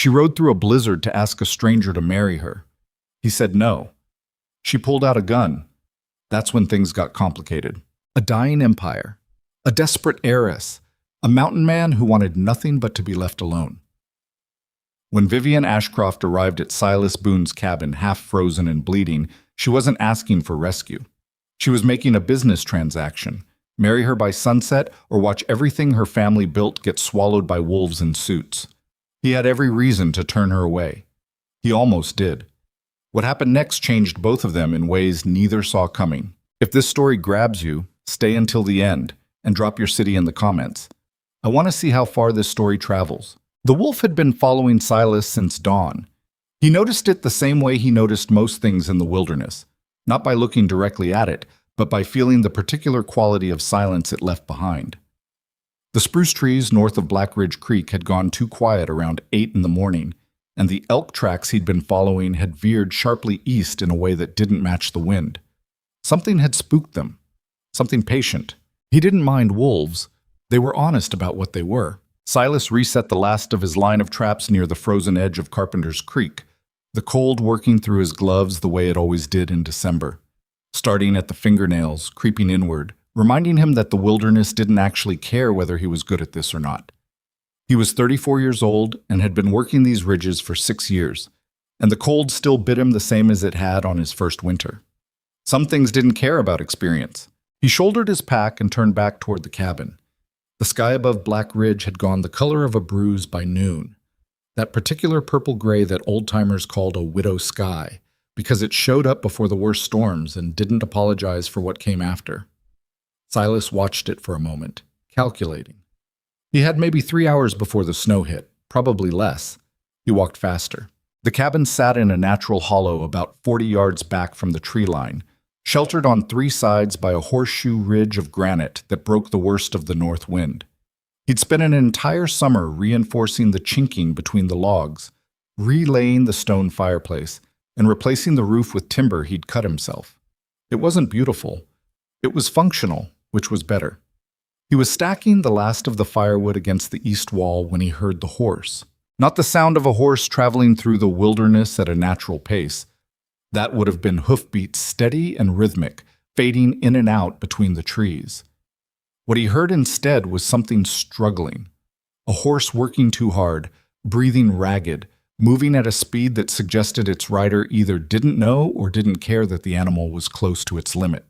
She rode through a blizzard to ask a stranger to marry her. He said no. She pulled out a gun. That's when things got complicated. A dying empire, a desperate heiress, a mountain man who wanted nothing but to be left alone. When Vivian Ashcroft arrived at Silas Boone's cabin, half frozen and bleeding, she wasn't asking for rescue. She was making a business transaction. Marry her by sunset or watch everything her family built get swallowed by wolves in suits. He had every reason to turn her away. He almost did. What happened next changed both of them in ways neither saw coming. If this story grabs you, stay until the end and drop your city in the comments. I want to see how far this story travels. The wolf had been following Silas since dawn. He noticed it the same way he noticed most things in the wilderness, not by looking directly at it, but by feeling the particular quality of silence it left behind. The spruce trees north of Black Ridge Creek had gone too quiet around 8 in the morning, and the elk tracks he'd been following had veered sharply east in a way that didn't match the wind. Something had spooked them, something patient. He didn't mind wolves. They were honest about what they were. Silas reset the last of his line of traps near the frozen edge of Carpenter's Creek, the cold working through his gloves the way it always did in December, starting at the fingernails, creeping inward, reminding him that the wilderness didn't actually care whether he was good at this or not. He was 34 years old and had been working these ridges for 6 years, and the cold still bit him the same as it had on his first winter. Some things didn't care about experience. He shouldered his pack and turned back toward the cabin. The sky above Black Ridge had gone the color of a bruise by noon, that particular purple-gray that old-timers called a widow sky, because it showed up before the worst storms and didn't apologize for what came after. Silas watched it for a moment, calculating. He had maybe 3 hours before the snow hit, probably less. He walked faster. The cabin sat in a natural hollow about 40 yards back from the tree line, sheltered on 3 sides by a horseshoe ridge of granite that broke the worst of the north wind. He'd spent an entire summer reinforcing the chinking between the logs, relaying the stone fireplace, and replacing the roof with timber he'd cut himself. It wasn't beautiful. It was functional, which was better. He was stacking the last of the firewood against the east wall when he heard the horse. Not the sound of a horse traveling through the wilderness at a natural pace. That would have been hoofbeats steady and rhythmic, fading in and out between the trees. What he heard instead was something struggling. A horse working too hard, breathing ragged, moving at a speed that suggested its rider either didn't know or didn't care that the animal was close to its limit.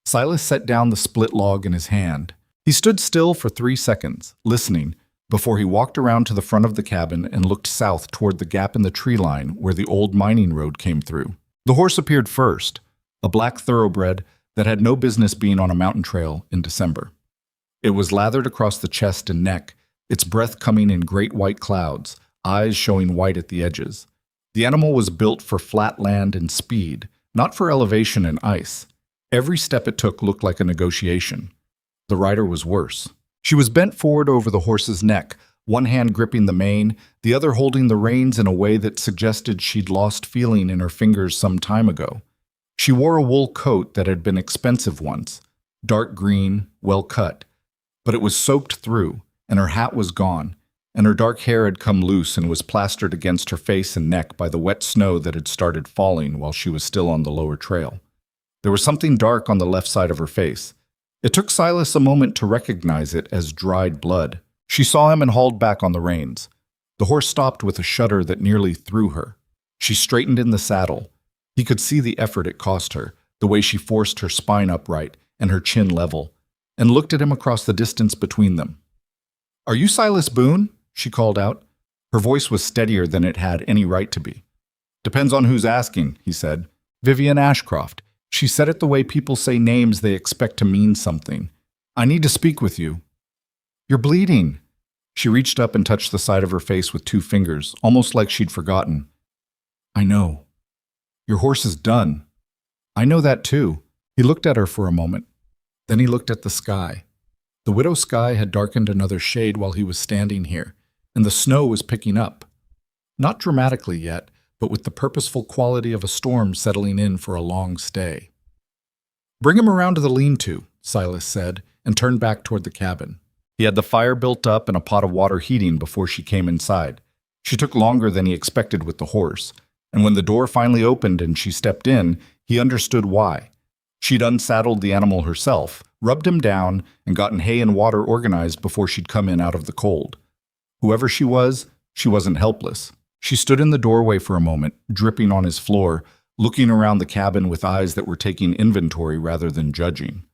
Silas set down the split log in his hand. He stood still for 3 seconds, listening, before he walked around to the front of the cabin and looked south toward the gap in the tree line where the old mining road came through. The horse appeared first, a black thoroughbred that had no business being on a mountain trail in December. It was lathered across the chest and neck, its breath coming in great white clouds, eyes showing white at the edges. The animal was built for flat land and speed, not for elevation and ice. Every step it took looked like a negotiation. The rider was worse. She was bent forward over the horse's neck, one hand gripping the mane, the other holding the reins in a way that suggested she'd lost feeling in her fingers some time ago. She wore a wool coat that had been expensive once, dark green, well cut, but it was soaked through, and her hat was gone, and her dark hair had come loose and was plastered against her face and neck by the wet snow that had started falling while she was still on the lower trail. There was something dark on the left side of her face. It took Silas a moment to recognize it as dried blood. She saw him and hauled back on the reins. The horse stopped with a shudder that nearly threw her. She straightened in the saddle. He could see the effort it cost her, the way she forced her spine upright and her chin level, and looked at him across the distance between them. "Are you Silas Boone?" she called out. Her voice was steadier than it had any right to be. "Depends on who's asking," he said. "Vivian Ashcroft." She said it the way people say names they expect to mean something. "I need to speak with you." "You're bleeding." She reached up and touched the side of her face with 2 fingers, almost like she'd forgotten. "I know. Your horse is done." "I know that too." He looked at her for a moment. Then he looked at the sky. The widow sky had darkened another shade while he was standing here, and the snow was picking up. Not dramatically yet, but with the purposeful quality of a storm settling in for a long stay. "Bring him around to the lean-to," Silas said, and turned back toward the cabin. He had the fire built up and a pot of water heating before she came inside. She took longer than he expected with the horse, and when the door finally opened and she stepped in, he understood why. She'd unsaddled the animal herself, rubbed him down, and gotten hay and water organized before she'd come in out of the cold. Whoever she wasn't helpless. She stood in the doorway for a moment, dripping on his floor, looking around the cabin with eyes that were taking inventory rather than judging.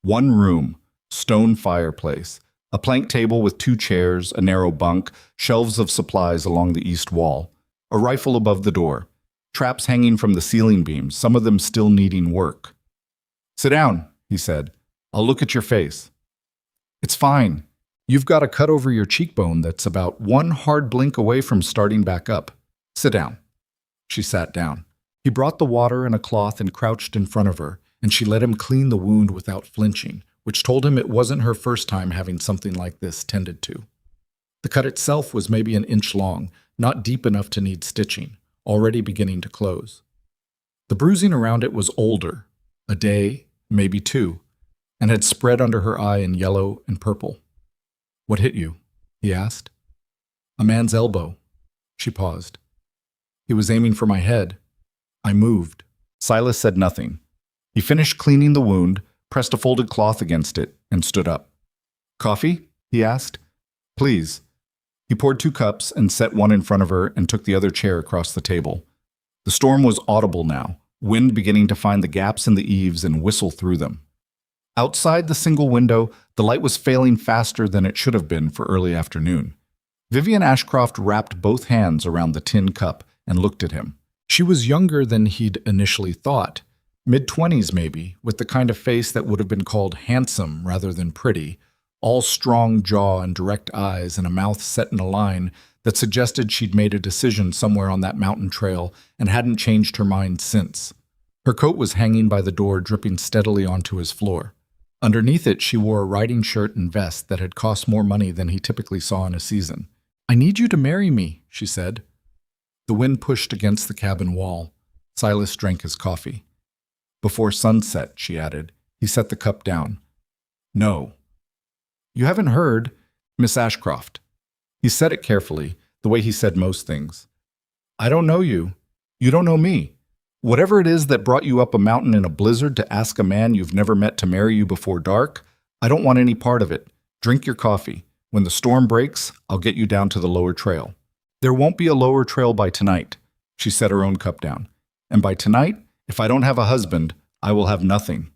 One room, stone fireplace, a plank table with 2 chairs, a narrow bunk, shelves of supplies along the east wall, a rifle above the door, traps hanging from the ceiling beams, some of them still needing work. "Sit down," he said. "I'll look at your face." "It's fine. You've got a cut over your cheekbone that's about 1 hard blink away from starting back up. Sit down." She sat down. He brought the water and a cloth and crouched in front of her, and she let him clean the wound without flinching, which told him it wasn't her first time having something like this tended to. The cut itself was maybe an inch long, not deep enough to need stitching, already beginning to close. The bruising around it was older, a day, maybe 2, and had spread under her eye in yellow and purple. "What hit you?" he asked. "A man's elbow." She paused. "He was aiming for my head. I moved." Silas said nothing. He finished cleaning the wound, pressed a folded cloth against it, and stood up. "Coffee?" he asked. "Please." He poured 2 cups and set one in front of her and took the other chair across the table. The storm was audible now, wind beginning to find the gaps in the eaves and whistle through them. Outside the single window, the light was failing faster than it should have been for early afternoon. Vivian Ashcroft wrapped both hands around the tin cup and looked at him. She was younger than he'd initially thought, mid-20s maybe, with the kind of face that would have been called handsome rather than pretty, all strong jaw and direct eyes and a mouth set in a line that suggested she'd made a decision somewhere on that mountain trail and hadn't changed her mind since. Her coat was hanging by the door, dripping steadily onto his floor. Underneath it, she wore a riding shirt and vest that had cost more money than he typically saw in a season. "I need you to marry me," she said. The wind pushed against the cabin wall. Silas drank his coffee. "Before sunset," she added. He set the cup down. "No." "You haven't heard, Miss Ashcroft." He said it carefully, the way he said most things. "I don't know you. You don't know me. Whatever it is that brought you up a mountain in a blizzard to ask a man you've never met to marry you before dark, I don't want any part of it. Drink your coffee. When the storm breaks, I'll get you down to the lower trail." "There won't be a lower trail by tonight." She set her own cup down. "And by tonight, if I don't have a husband, I will have nothing."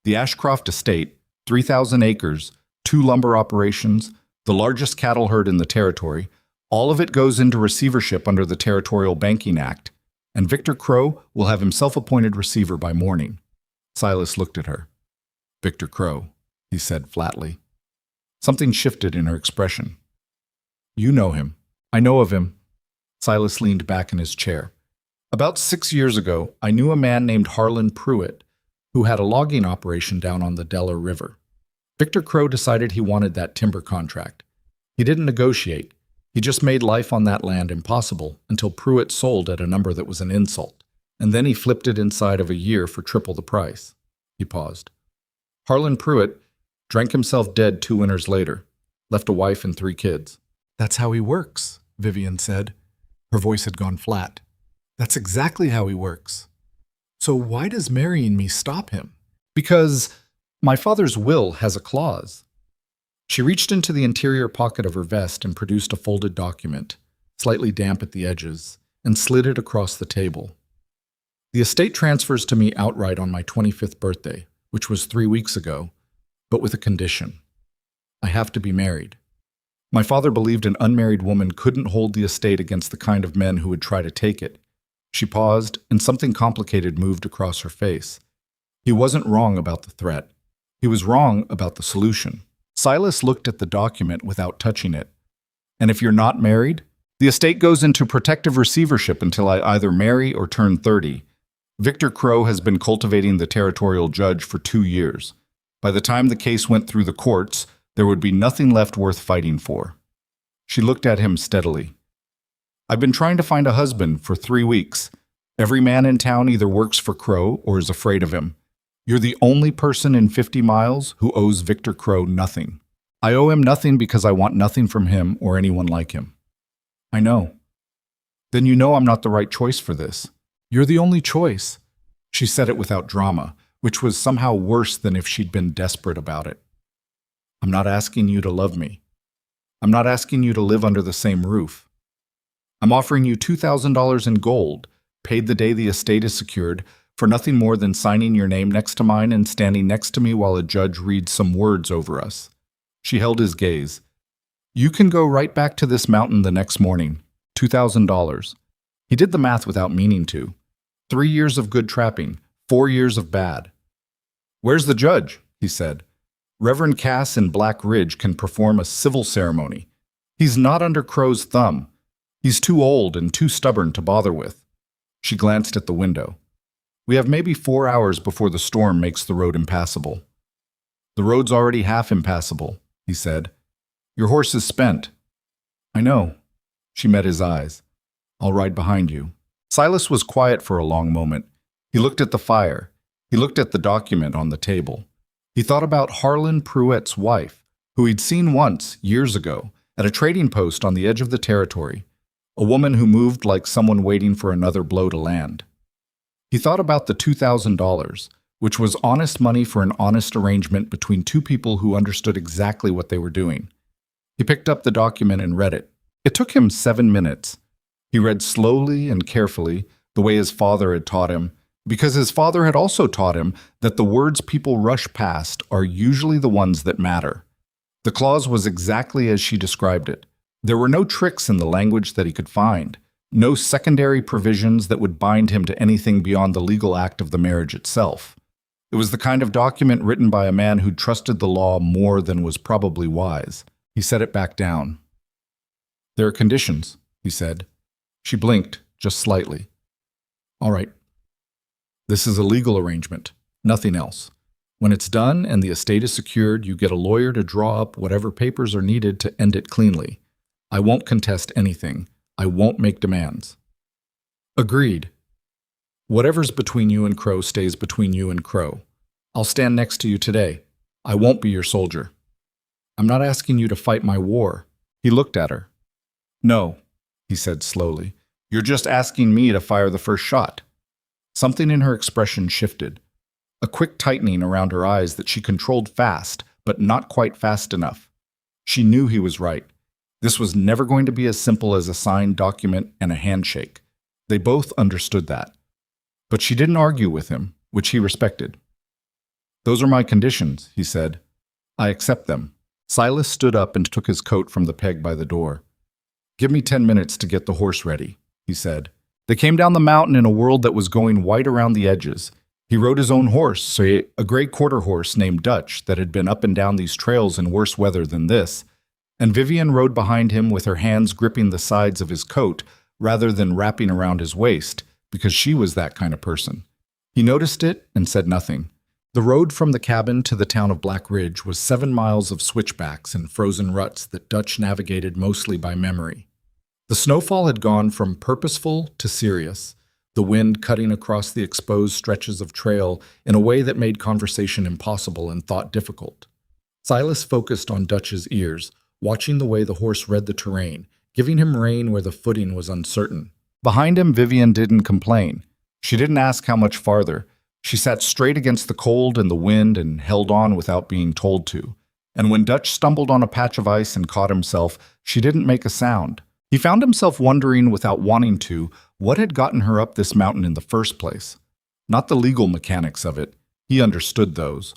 The Ashcroft estate, 3,000 acres, 2 lumber operations, the largest cattle herd in the territory, all of it goes into receivership under the Territorial Banking Act, and Victor Crow will have himself appointed receiver by morning. Silas looked at her. "Victor Crow," he said flatly. Something shifted in her expression. "You know him." "I know of him." Silas leaned back in his chair. "About 6 years ago, I knew a man named Harlan Pruitt, who had a logging operation down on the Delaware River. Victor Crow decided he wanted that timber contract. He didn't negotiate. He just made life on that land impossible until Pruitt sold at a number that was an insult, and then he flipped it inside of a year for triple the price." He paused. "Harlan Pruitt drank himself dead 2 winters later, left a wife and 3 kids. "That's how he works," Vivian said. Her voice had gone flat. "That's exactly how he works. So why does marrying me stop him?" "Because my father's will has a clause." She reached into the interior pocket of her vest and produced a folded document, slightly damp at the edges, and slid it across the table. "The estate transfers to me outright on my 25th birthday, which was 3 weeks ago, but with a condition. I have to be married. My father believed an unmarried woman couldn't hold the estate against the kind of men who would try to take it." She paused, and something complicated moved across her face. He wasn't wrong about the threat. He was wrong about the solution. Silas looked at the document without touching it. "And if you're not married? The estate goes into protective receivership until I either marry or turn 30. Victor Crow has been cultivating the territorial judge for 2 years. By the time the case went through the courts, there would be nothing left worth fighting for." She looked at him steadily. "I've been trying to find a husband for 3 weeks. Every man in town either works for Crow or is afraid of him. You're the only person in 50 miles who owes Victor Crow nothing. I owe him nothing because I want nothing from him or anyone like him." I know. Then you know I'm not the right choice for this. You're the only choice. She said it without drama, which was somehow worse than if she'd been desperate about it. I'm not asking you to love me. I'm not asking you to live under the same roof. I'm offering you $2,000 in gold, paid the day the estate is secured, for nothing more than signing your name next to mine and standing next to me while a judge reads some words over us. She held his gaze. You can go right back to this mountain the next morning. $2,000. He did the math without meaning to. 3 years of good trapping, 4 years of bad. Where's the judge? He said. Reverend Cass in Black Ridge can perform a civil ceremony. He's not under Crow's thumb. He's too old and too stubborn to bother with. She glanced at the window. We have maybe 4 hours before the storm makes the road impassable. The road's already half impassable, he said. Your horse is spent. I know. She met his eyes. I'll ride behind you. Silas was quiet for a long moment. He looked at the fire. He looked at the document on the table. He thought about Harlan Pruitt's wife, who he'd seen once, years ago, at a trading post on the edge of the territory, a woman who moved like someone waiting for another blow to land. He thought about the $2,000, which was honest money for an honest arrangement between two people who understood exactly what they were doing. He picked up the document and read it. It took him 7 minutes. He read slowly and carefully, the way his father had taught him, because his father had also taught him that the words people rush past are usually the ones that matter. The clause was exactly as she described it. There were no tricks in the language that he could find, no secondary provisions that would bind him to anything beyond the legal act of the marriage itself. It was the kind of document written by a man who trusted the law more than was probably wise. He set it back down. There are conditions, he said. She blinked, just slightly. All right. This is a legal arrangement, nothing else. When it's done and the estate is secured, you get a lawyer to draw up whatever papers are needed to end it cleanly. I won't contest anything. I won't make demands. Agreed. Whatever's between you and Crow stays between you and Crow. I'll stand next to you today. I won't be your soldier. I'm not asking you to fight my war. He looked at her. No, he said slowly. You're just asking me to fire the first shot. Something in her expression shifted. A quick tightening around her eyes that she controlled fast, but not quite fast enough. She knew he was right. This was never going to be as simple as a signed document and a handshake. They both understood that. But she didn't argue with him, which he respected. Those are my conditions, he said. I accept them. Silas stood up and took his coat from the peg by the door. Give me 10 minutes to get the horse ready, he said. They came down the mountain in a world that was going white around the edges. He rode his own horse, a gray quarter horse named Dutch that had been up and down these trails in worse weather than this, and Vivian rode behind him with her hands gripping the sides of his coat rather than wrapping around his waist, because she was that kind of person. He noticed it and said nothing. The road from the cabin to the town of Black Ridge was 7 miles of switchbacks and frozen ruts that Dutch navigated mostly by memory. The snowfall had gone from purposeful to serious, the wind cutting across the exposed stretches of trail in a way that made conversation impossible and thought difficult. Silas focused on Dutch's ears, watching the way the horse read the terrain, giving him rein where the footing was uncertain. Behind him, Vivian didn't complain. She didn't ask how much farther. She sat straight against the cold and the wind and held on without being told to. And when Dutch stumbled on a patch of ice and caught himself, she didn't make a sound. He found himself wondering without wanting to what had gotten her up this mountain in the first place. Not the legal mechanics of it. He understood those.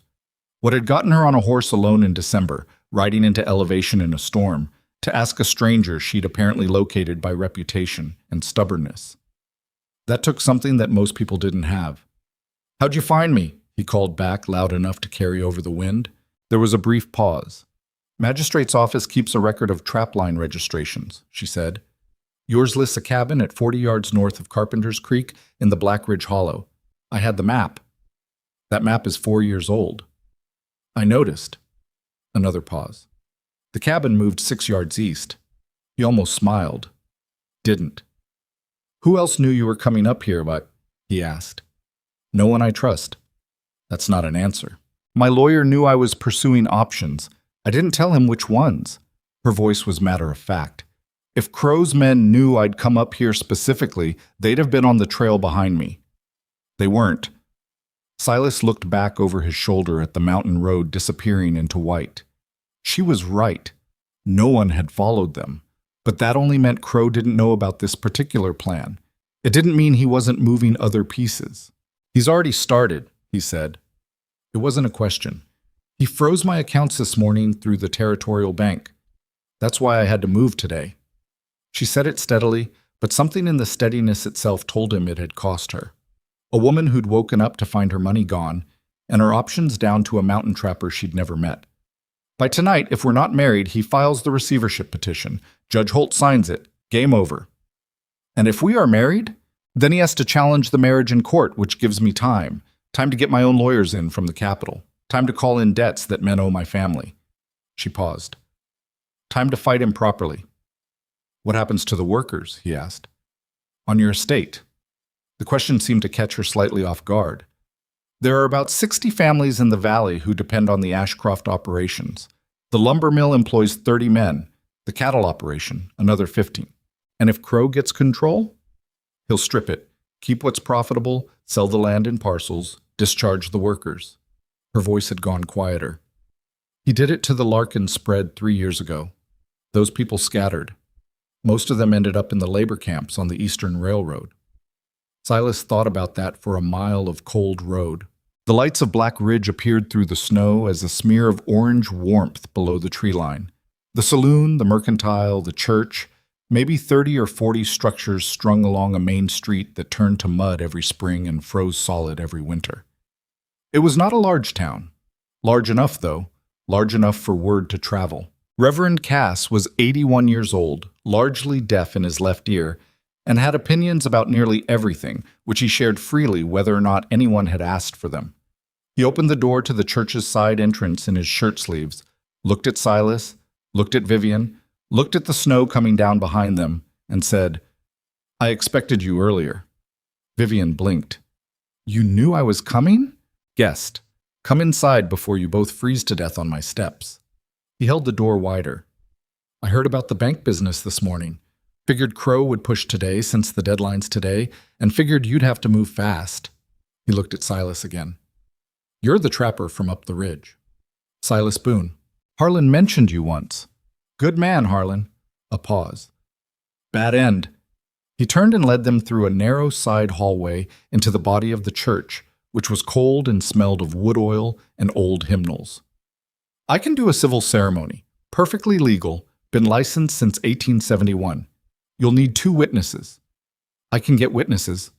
What had gotten her on a horse alone in December, riding into elevation in a storm, to ask a stranger she'd apparently located by reputation and stubbornness. That took something that most people didn't have. How'd you find me? He called back loud enough to carry over the wind. There was a brief pause. Magistrate's office keeps a record of trapline registrations, she said. Yours lists a cabin at 40 yards north of Carpenter's Creek in the Black Ridge Hollow. I had the map. That map is 4 years old. I noticed. Another pause. The cabin moved 6 yards east. He almost smiled. Didn't. Who else knew you were coming up here, he asked. No one I trust. That's not an answer. My lawyer knew I was pursuing options. I didn't tell him which ones. Her voice was matter of fact. If Crow's men knew I'd come up here specifically, they'd have been on the trail behind me. They weren't. Silas looked back over his shoulder at the mountain road disappearing into white. She was right. No one had followed them. But that only meant Crow didn't know about this particular plan. It didn't mean he wasn't moving other pieces. He's already started, he said. It wasn't a question. He froze my accounts this morning through the territorial bank. That's why I had to move today. She said it steadily, but something in the steadiness itself told him it had cost her. A woman who'd woken up to find her money gone, and her options down to a mountain trapper she'd never met. By tonight, if we're not married, he files the receivership petition. Judge Holt signs it. Game over. And if we are married, then he has to challenge the marriage in court, which gives me time. Time to get my own lawyers in from the capital. Time to call in debts that men owe my family. She paused. Time to fight him properly. What happens to the workers? He asked. On your estate. The question seemed to catch her slightly off guard. There are about 60 families in the valley who depend on the Ashcroft operations. The lumber mill employs 30 men. The cattle operation, another 15. And if Crow gets control, he'll strip it, keep what's profitable, sell the land in parcels, discharge the workers. Her voice had gone quieter. He did it to the Larkin spread 3 years ago. Those people scattered. Most of them ended up in the labor camps on the Eastern Railroad. Silas thought about that for a mile of cold road. The lights of Black Ridge appeared through the snow as a smear of orange warmth below the tree line. The saloon, the mercantile, the church, maybe 30 or 40 structures strung along a main street that turned to mud every spring and froze solid every winter. It was not a large town. Large enough, though. Large enough for word to travel. Reverend Cass was 81 years old, largely deaf in his left ear, and had opinions about nearly everything, which he shared freely whether or not anyone had asked for them. He opened the door to the church's side entrance in his shirt sleeves, looked at Silas, looked at Vivian, looked at the snow coming down behind them, and said, I expected you earlier. Vivian blinked. You knew I was coming? Guessed. Come inside before you both freeze to death on my steps. He held the door wider. I heard about the bank business this morning. Figured Crow would push today since the deadline's today, and figured you'd have to move fast. He looked at Silas again. You're the trapper from up the ridge. Silas Boone. Harlan mentioned you once. Good man, Harlan. A pause. Bad end. He turned and led them through a narrow side hallway into the body of the church, which was cold and smelled of wood oil and old hymnals. I can do a civil ceremony. Perfectly legal. Been licensed since 1871. You'll need 2 witnesses. I can get witnesses,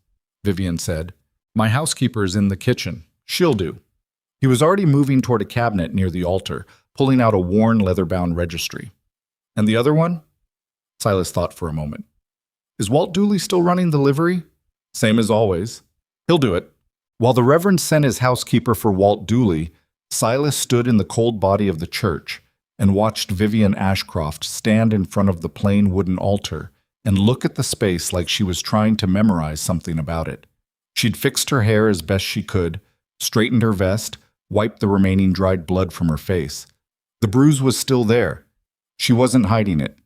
Vivian said. My housekeeper's in the kitchen. She'll do. He was already moving toward a cabinet near the altar, pulling out a worn leather-bound registry. And the other one? Silas thought for a moment. Is Walt Dooley still running the livery? Same as always. He'll do it. While the Reverend sent his housekeeper for Walt Dooley, Silas stood in the cold body of the church and watched Vivian Ashcroft stand in front of the plain wooden altar and look at the space like she was trying to memorize something about it. She'd fixed her hair as best she could, straightened her vest, wiped the remaining dried blood from her face. The bruise was still there. She wasn't hiding it.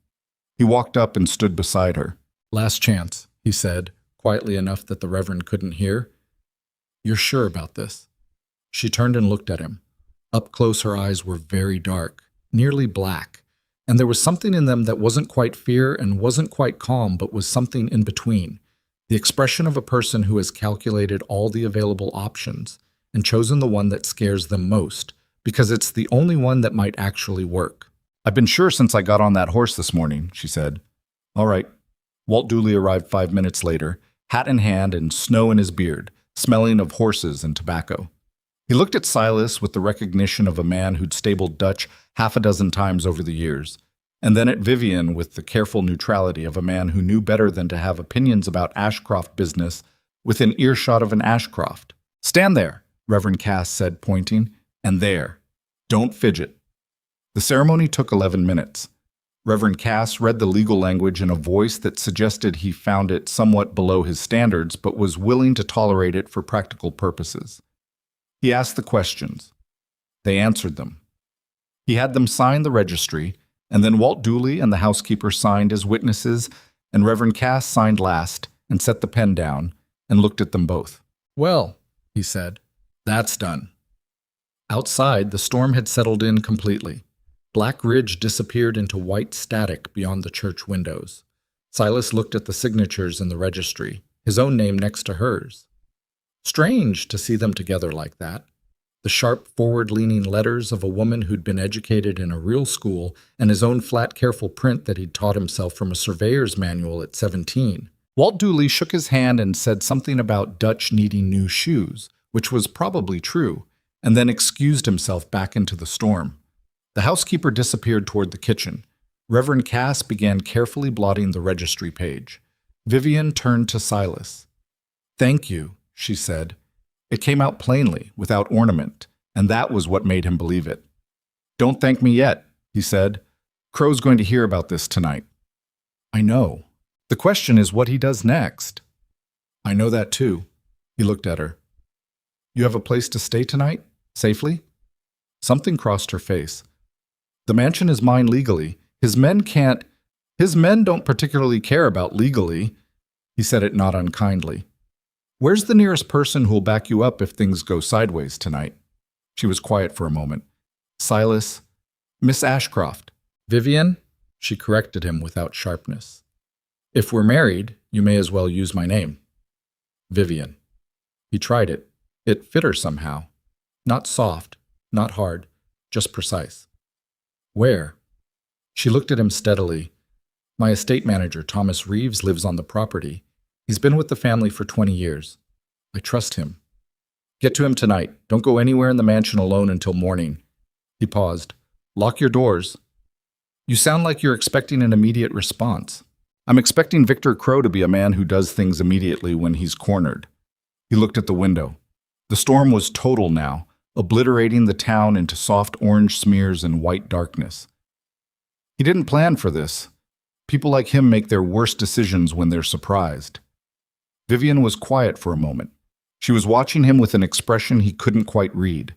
He walked up and stood beside her. Last chance, he said, quietly enough that the Reverend couldn't hear. You're sure about this? She turned and looked at him. Up close, her eyes were very dark, nearly black, and there was something in them that wasn't quite fear and wasn't quite calm, but was something in between. The expression of a person who has calculated all the available options and chosen the one that scares them most, because it's the only one that might actually work. I've been sure since I got on that horse this morning, she said. All right. Walt Dooley arrived 5 minutes later, hat in hand and snow in his beard, smelling of horses and tobacco. He looked at Silas with the recognition of a man who'd stabled Dutch 6 times over the years, and then at Vivian with the careful neutrality of a man who knew better than to have opinions about Ashcroft business within earshot of an Ashcroft. Stand there, Reverend Cass said, pointing, and there. Don't fidget. The ceremony took 11 minutes. Reverend Cass read the legal language in a voice that suggested he found it somewhat below his standards, but was willing to tolerate it for practical purposes. He asked the questions. They answered them. He had them sign the registry, And then Walt Dooley and the housekeeper signed as witnesses, and Reverend Cass signed last and set the pen down and looked at them both. "Well," he said, "that's done." Outside, the storm had settled in completely. Black Ridge disappeared into white static beyond the church windows. Silas looked at the signatures in the registry, his own name next to hers. Strange to see them together like that. The sharp, forward-leaning letters of a woman who'd been educated in a real school, and his own flat, careful print that he'd taught himself from a surveyor's manual at 17. Walt Dooley shook his hand and said something about Dutch needing new shoes, which was probably true, and then excused himself back into the storm. The housekeeper disappeared toward the kitchen. Reverend Cass began carefully blotting the registry page. Vivian turned to Silas. "Thank you," she said. It came out plainly, without ornament, and that was what made him believe it. "Don't thank me yet," he said. "Crow's going to hear about this tonight." "I know. The question is what he does next." "I know that too." He looked at her. "You have a place to stay tonight? Safely?" Something crossed her face. "The mansion is mine legally. His men don't particularly care about legally." He said it not unkindly. "Where's the nearest person who'll back you up if things go sideways tonight?" She was quiet for a moment. "Silas, Miss Ashcroft." "Vivian?" She corrected him without sharpness. "If we're married, you may as well use my name." Vivian. He tried it. It fit her somehow. Not soft, not hard, just precise. "Where?" She looked at him steadily. "My estate manager, Thomas Reeves, lives on the property. He's been with the family for 20 years. I trust him. Get to him tonight. Don't go anywhere in the mansion alone until morning." He paused. "Lock your doors." "You sound like you're expecting an immediate response." "I'm expecting Victor Crow to be a man who does things immediately when he's cornered." He looked at the window. The storm was total now, obliterating the town into soft orange smears and white darkness. He didn't plan for this. People like him make their worst decisions when they're surprised. Vivian was quiet for a moment. She was watching him with an expression he couldn't quite read.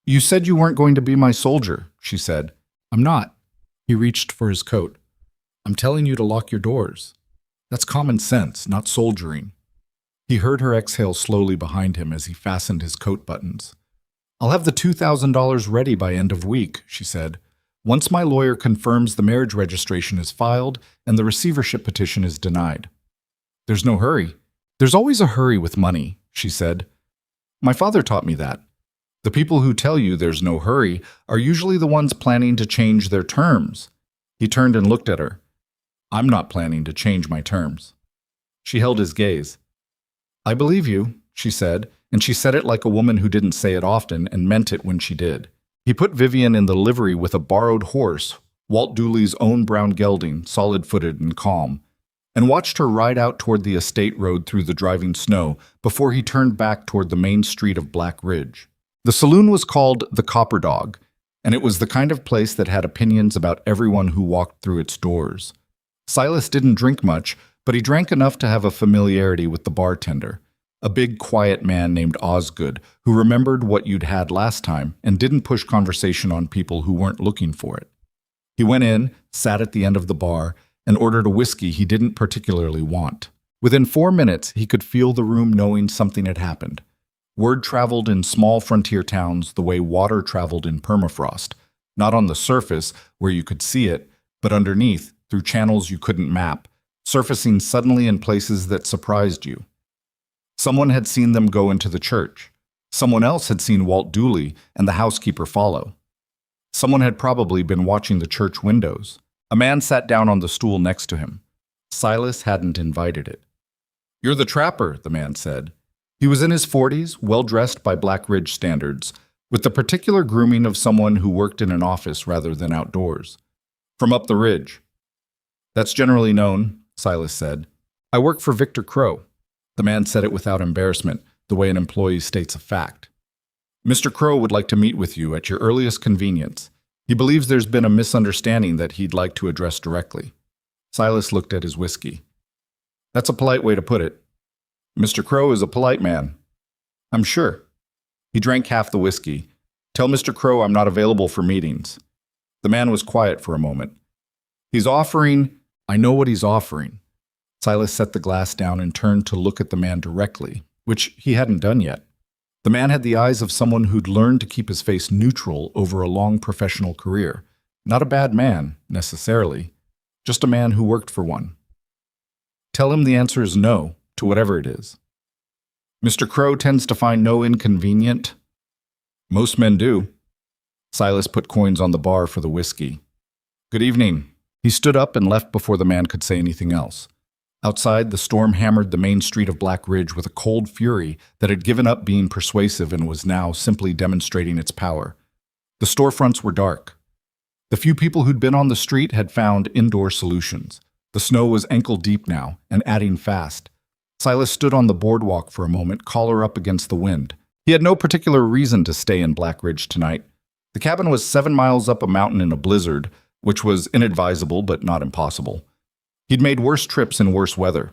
"You said you weren't going to be my soldier," she said. "I'm not." He reached for his coat. "I'm telling you to lock your doors. That's common sense, not soldiering." He heard her exhale slowly behind him as he fastened his coat buttons. "I'll have the $2,000 ready by end of week," she said. "Once my lawyer confirms the marriage registration is filed and the receivership petition is denied." "There's no hurry." "There's always a hurry with money," she said. "My father taught me that. The people who tell you there's no hurry are usually the ones planning to change their terms." He turned and looked at her. "I'm not planning to change my terms." She held his gaze. "I believe you," she said, and she said it like a woman who didn't say it often and meant it when she did. He put Vivian in the livery with a borrowed horse, Walt Dooley's own brown gelding, solid-footed and calm, and watched her ride out toward the estate road through the driving snow before he turned back toward the main street of Black Ridge. The saloon was called the Copper Dog, and it was the kind of place that had opinions about everyone who walked through its doors. Silas didn't drink much, but he drank enough to have a familiarity with the bartender, a big, quiet man named Osgood, who remembered what you'd had last time and didn't push conversation on people who weren't looking for it. He went in, sat at the end of the bar, and ordered a whiskey he didn't particularly want. Within 4 minutes, he could feel the room knowing something had happened. Word traveled in small frontier towns the way water traveled in permafrost, not on the surface, where you could see it, but underneath, through channels you couldn't map, surfacing suddenly in places that surprised you. Someone had seen them go into the church. Someone else had seen Walt Dooley and the housekeeper follow. Someone had probably been watching the church windows. A man sat down on the stool next to him. Silas hadn't invited it. "You're the trapper," the man said. He was in his 40s, well-dressed by Black Ridge standards, with the particular grooming of someone who worked in an office rather than outdoors. "From up the ridge." "That's generally known," Silas said. "I work for Victor Crow." The man said it without embarrassment, the way an employee states a fact. "Mr. Crow would like to meet with you at your earliest convenience. He believes there's been a misunderstanding that he'd like to address directly." Silas looked at his whiskey. "That's a polite way to put it." "Mr. Crow is a polite man." "I'm sure." He drank half the whiskey. "Tell Mr. Crow I'm not available for meetings." The man was quiet for a moment. He's offering, I know what he's offering. Silas set the glass down and turned to look at the man directly, which he hadn't done yet. The man had the eyes of someone who'd learned to keep his face neutral over a long professional career. Not a bad man, necessarily, just a man who worked for one. Tell him the answer is no to whatever it is. Mr. Crow tends to find no inconvenient. Most men do. Silas put coins on the bar for the whiskey. Good evening. He stood up and left before the man could say anything else. Outside, the storm hammered the main street of Black Ridge with a cold fury that had given up being persuasive and was now simply demonstrating its power. The storefronts were dark. The few people who'd been on the street had found indoor solutions. The snow was ankle-deep now, and adding fast. Silas stood on the boardwalk for a moment, collar up against the wind. He had no particular reason to stay in Black Ridge tonight. The cabin was 7 miles up a mountain in a blizzard, which was inadvisable but not impossible. He'd made worse trips in worse weather.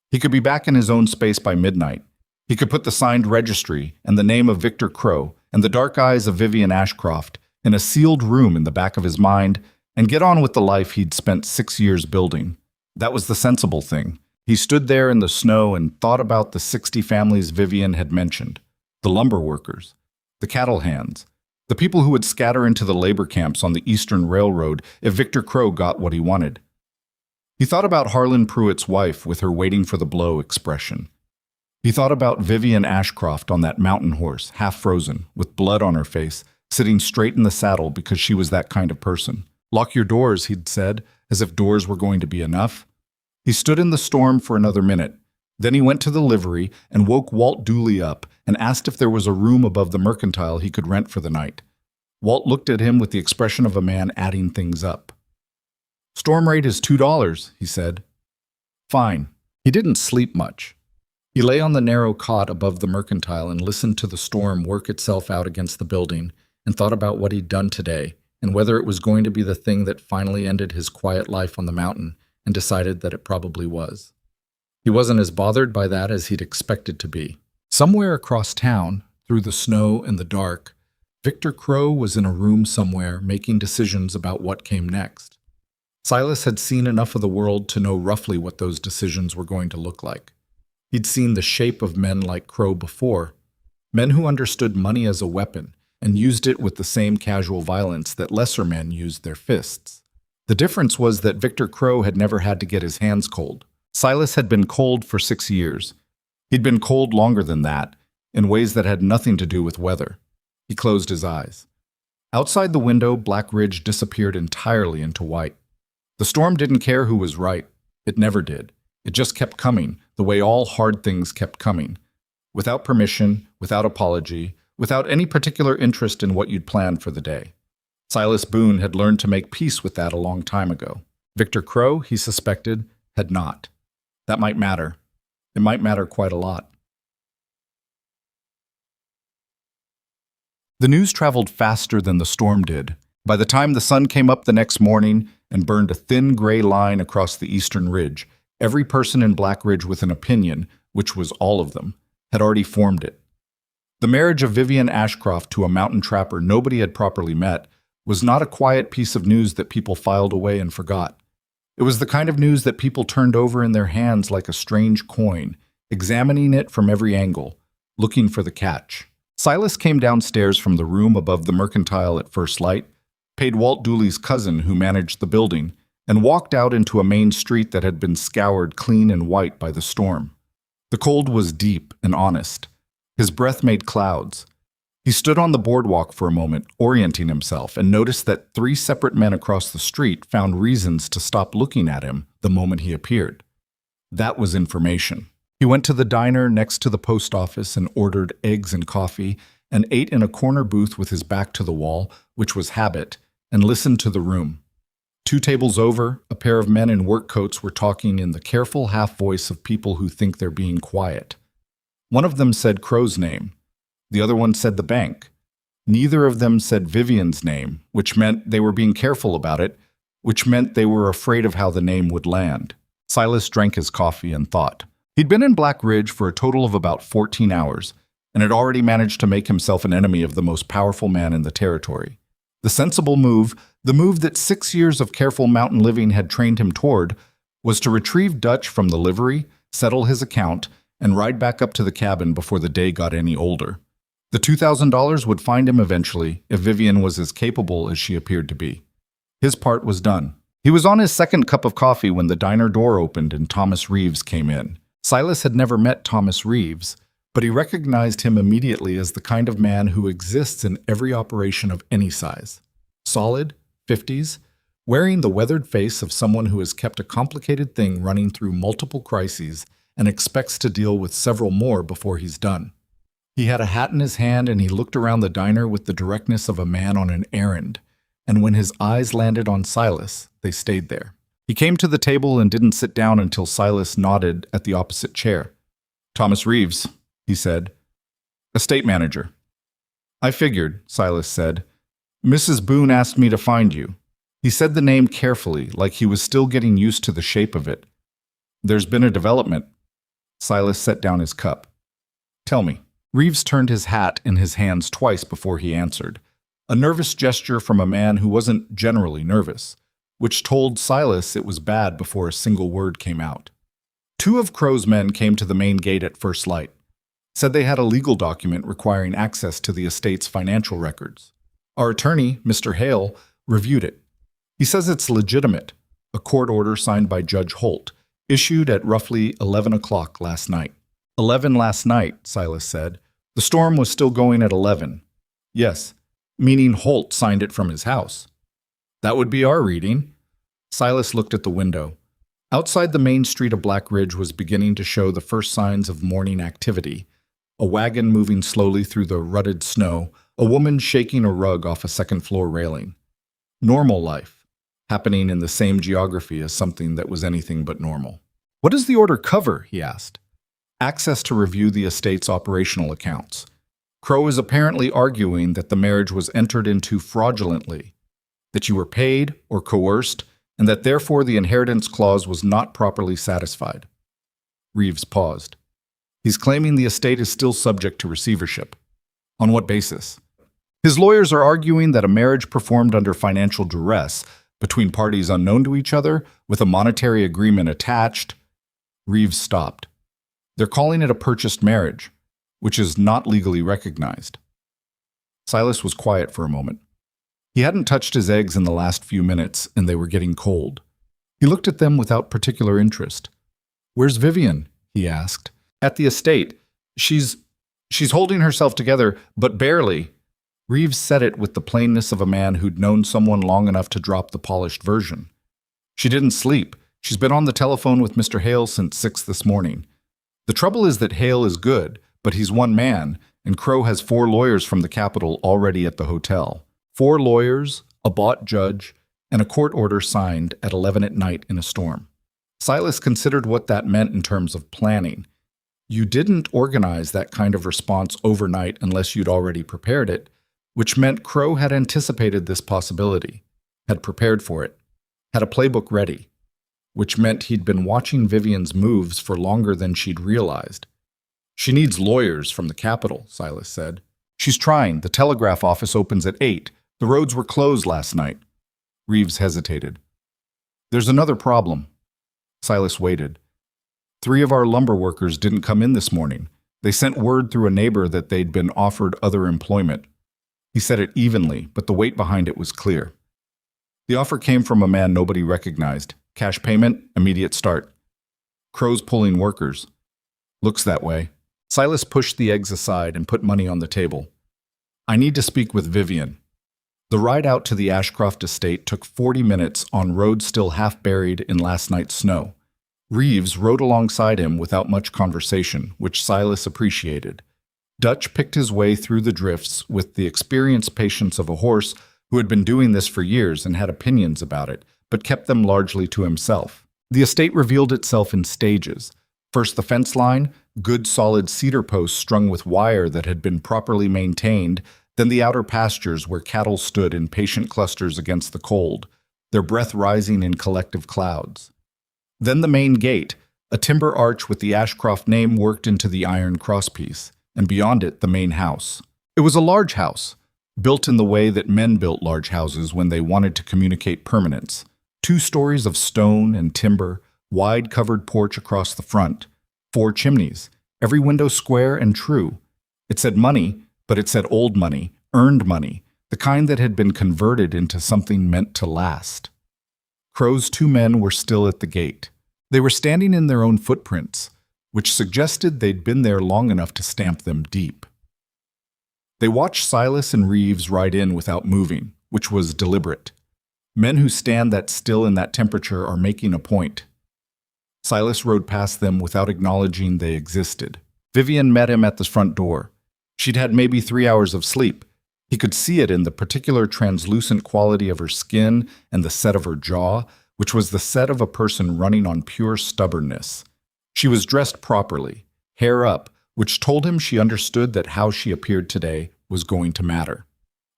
He could be back in his own space by midnight. He could put the signed registry and the name of Victor Crow and the dark eyes of Vivian Ashcroft in a sealed room in the back of his mind and get on with the life he'd spent 6 years building. That was the sensible thing. He stood there in the snow and thought about the 60 families Vivian had mentioned, the lumber workers, the cattle hands, the people who would scatter into the labor camps on the Eastern Railroad if Victor Crow got what he wanted. He thought about Harlan Pruitt's wife with her waiting for the blow expression. He thought about Vivian Ashcroft on that mountain horse, half frozen, with blood on her face, sitting straight in the saddle because she was that kind of person. Lock your doors, he'd said, as if doors were going to be enough. He stood in the storm for another minute. Then he went to the livery and woke Walt Dooley up and asked if there was a room above the Mercantile he could rent for the night. Walt looked at him with the expression of a man adding things up. Storm rate is $2, he said. Fine. He didn't sleep much. He lay on the narrow cot above the Mercantile and listened to the storm work itself out against the building and thought about what he'd done today and whether it was going to be the thing that finally ended his quiet life on the mountain, and decided that it probably was. He wasn't as bothered by that as he'd expected to be. Somewhere across town, through the snow and the dark, Victor Crow was in a room somewhere making decisions about what came next. Silas had seen enough of the world to know roughly what those decisions were going to look like. He'd seen the shape of men like Crow before, men who understood money as a weapon and used it with the same casual violence that lesser men used their fists. The difference was that Victor Crow had never had to get his hands cold. Silas had been cold for 6 years. He'd been cold longer than that, in ways that had nothing to do with weather. He closed his eyes. Outside the window, Black Ridge disappeared entirely into white. The storm didn't care who was right. It never did. It just kept coming, the way all hard things kept coming. Without permission, without apology, without any particular interest in what you'd planned for the day. Silas Boone had learned to make peace with that a long time ago. Victor Crow, he suspected, had not. That might matter. It might matter quite a lot. The news traveled faster than the storm did. By the time the sun came up the next morning and burned a thin gray line across the eastern ridge, every person in Black Ridge with an opinion, which was all of them, had already formed it. The marriage of Vivian Ashcroft to a mountain trapper nobody had properly met was not a quiet piece of news that people filed away and forgot. It was the kind of news that people turned over in their hands like a strange coin, examining it from every angle, looking for the catch. Silas came downstairs from the room above the Mercantile at first light, paid Walt Dooley's cousin who managed the building, and walked out into a main street that had been scoured clean and white by the storm. The cold was deep and honest. His breath made clouds. He stood on the boardwalk for a moment, orienting himself, and noticed that 3 separate men across the street found reasons to stop looking at him the moment he appeared. That was information. He went to the diner next to the post office and ordered eggs and coffee, and ate in a corner booth with his back to the wall, which was habit, and listened to the room. 2 tables over, a pair of men in work coats were talking in the careful half voice of people who think they're being quiet. One of them said Crow's name. The other one said the bank. Neither of them said Vivian's name, which meant they were being careful about it, which meant they were afraid of how the name would land. Silas drank his coffee and thought. He'd been in Black Ridge for a total of about 14 hours, and had already managed to make himself an enemy of the most powerful man in the territory. The sensible move, the move that 6 years of careful mountain living had trained him toward, was to retrieve Dutch from the livery, settle his account, and ride back up to the cabin before the day got any older. The $2,000 would find him eventually if Vivian was as capable as she appeared to be. His part was done. He was on his second cup of coffee when the diner door opened and Thomas Reeves came in. Silas had never met Thomas Reeves, but he recognized him immediately as the kind of man who exists in every operation of any size. Solid, 50s, wearing the weathered face of someone who has kept a complicated thing running through multiple crises and expects to deal with several more before he's done. He had a hat in his hand and he looked around the diner with the directness of a man on an errand, and when his eyes landed on Silas, they stayed there. He came to the table and didn't sit down until Silas nodded at the opposite chair. "Thomas Reeves," he said. "Estate manager." "I figured," Silas said. "Mrs. Boone asked me to find you." He said the name carefully, like he was still getting used to the shape of it. "There's been a development." Silas set down his cup. "Tell me." Reeves turned his hat in his hands twice before he answered, a nervous gesture from a man who wasn't generally nervous, which told Silas it was bad before a single word came out. Two of Crow's men came to the main gate at first light, said they had a legal document requiring access to the estate's financial records. Our attorney, Mr. Hale, reviewed it. He says it's legitimate, a court order signed by Judge Holt, issued at roughly 11 o'clock last night. 11 last night, Silas said. The storm was still going at 11. Yes, meaning Holt signed it from his house. That would be our reading. Silas looked at the window. Outside the main street of Black Ridge was beginning to show the first signs of morning activity. A wagon moving slowly through the rutted snow, a woman shaking a rug off a second-floor railing. Normal life, happening in the same geography as something that was anything but normal. "What does the order cover?" he asked. "Access to review the estate's operational accounts. Crow is apparently arguing that the marriage was entered into fraudulently, that you were paid or coerced, and that therefore the inheritance clause was not properly satisfied." Reeves paused. "He's claiming the estate is still subject to receivership. On what basis?" "His lawyers are arguing that a marriage performed under financial duress, between parties unknown to each other, with a monetary agreement attached." Reeves stopped. "They're calling it a purchased marriage, which is not legally recognized." Silas was quiet for a moment. He hadn't touched his eggs in the last few minutes, and they were getting cold. He looked at them without particular interest. "Where's Vivian?" he asked. "At the estate. She's holding herself together, but barely." Reeves said it with the plainness of a man who'd known someone long enough to drop the polished version. "She didn't sleep. She's been on the telephone with Mr. Hale since 6 this morning. The trouble is that Hale is good, but he's one man, and Crow has 4 lawyers from the Capitol already at the hotel. 4 lawyers, a bought judge, and a court order signed at 11 at night in a storm." Silas considered what that meant in terms of planning. You didn't organize that kind of response overnight unless you'd already prepared it, which meant Crow had anticipated this possibility, had prepared for it, had a playbook ready, which meant he'd been watching Vivian's moves for longer than she'd realized. "She needs lawyers from the Capitol," Silas said. "She's trying. The telegraph office opens at 8. The roads were closed last night." Reeves hesitated. "There's another problem." Silas waited. 3 of our lumber workers didn't come in this morning. They sent word through a neighbor that they'd been offered other employment. He said it evenly, but the weight behind it was clear. The offer came from a man nobody recognized. Cash payment, immediate start. Crow's pulling workers. Looks that way. Silas pushed the eggs aside and put money on the table. "I need to speak with Vivian." The ride out to the Ashcroft estate took 40 minutes on roads still half buried in last night's snow. Reeves rode alongside him without much conversation, which Silas appreciated. Dutch picked his way through the drifts with the experienced patience of a horse who had been doing this for years and had opinions about it, but kept them largely to himself. The estate revealed itself in stages. First the fence line, good solid cedar posts strung with wire that had been properly maintained, then the outer pastures where cattle stood in patient clusters against the cold, their breath rising in collective clouds. Then the main gate, a timber arch with the Ashcroft name worked into the iron crosspiece, and beyond it the main house. It was a large house, built in the way that men built large houses when they wanted to communicate permanence. 2 stories of stone and timber, wide covered porch across the front, 4 chimneys, every window square and true. It said money, but it said old money, earned money, the kind that had been converted into something meant to last. Crow's 2 men were still at the gate. They were standing in their own footprints, which suggested they'd been there long enough to stamp them deep. They watched Silas and Reeves ride in without moving, which was deliberate. Men who stand that still in that temperature are making a point. Silas rode past them without acknowledging they existed. Vivian met him at the front door. She'd had maybe 3 hours of sleep. He could see it in the particular translucent quality of her skin and the set of her jaw, which was the set of a person running on pure stubbornness. She was dressed properly, hair up, which told him she understood that how she appeared today was going to matter.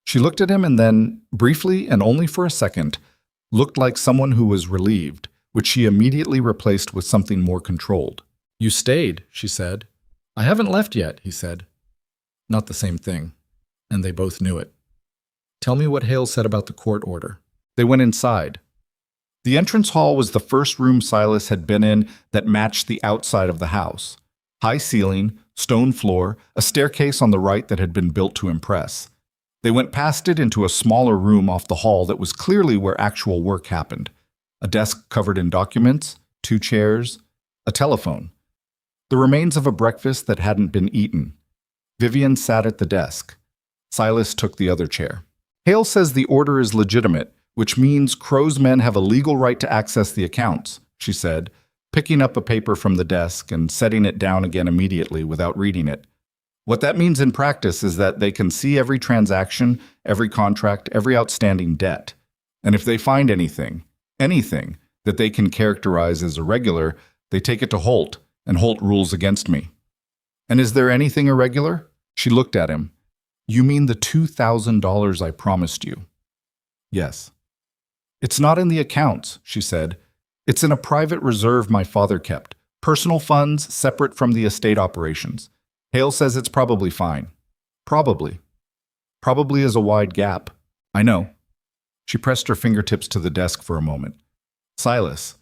She looked at him and then, briefly and only for a second, looked like someone who was relieved, which she immediately replaced with something more controlled. "You stayed," she said. "I haven't left yet," he said. Not the same thing, and they both knew it. "Tell me what Hale said about the court order." They went inside. The entrance hall was the first room Silas had been in that matched the outside of the house. High ceiling, stone floor, a staircase on the right that had been built to impress. They went past it into a smaller room off the hall that was clearly where actual work happened. A desk covered in documents, 2 chairs, a telephone. The remains of a breakfast that hadn't been eaten. Vivian sat at the desk. Silas took the other chair. "Hale says the order is legitimate, which means Crow's men have a legal right to access the accounts," she said, picking up a paper from the desk and setting it down again immediately without reading it. "What that means in practice is that they can see every transaction, every contract, every outstanding debt. And if they find anything that they can characterize as irregular, they take it to Holt, and Holt rules against me." "And is there anything irregular?" She looked at him. "You mean the $2,000 I promised you?" "Yes." "It's not in the accounts," she said. "It's in a private reserve my father kept. Personal funds separate from the estate operations. Hale says it's probably fine." "Probably. Probably is a wide gap." "I know." She pressed her fingertips to the desk for a moment. "Silas,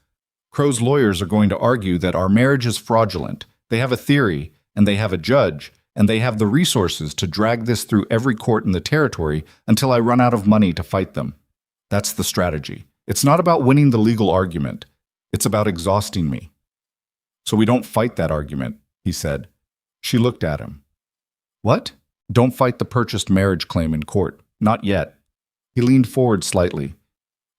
Crow's lawyers are going to argue that our marriage is fraudulent. They have a theory, and they have a judge, and they have the resources to drag this through every court in the territory until I run out of money to fight them. That's the strategy. It's not about winning the legal argument. It's about exhausting me." "So we don't fight that argument," he said. She looked at him. "What?" "Don't fight the purchased marriage claim in court. Not yet." He leaned forward slightly.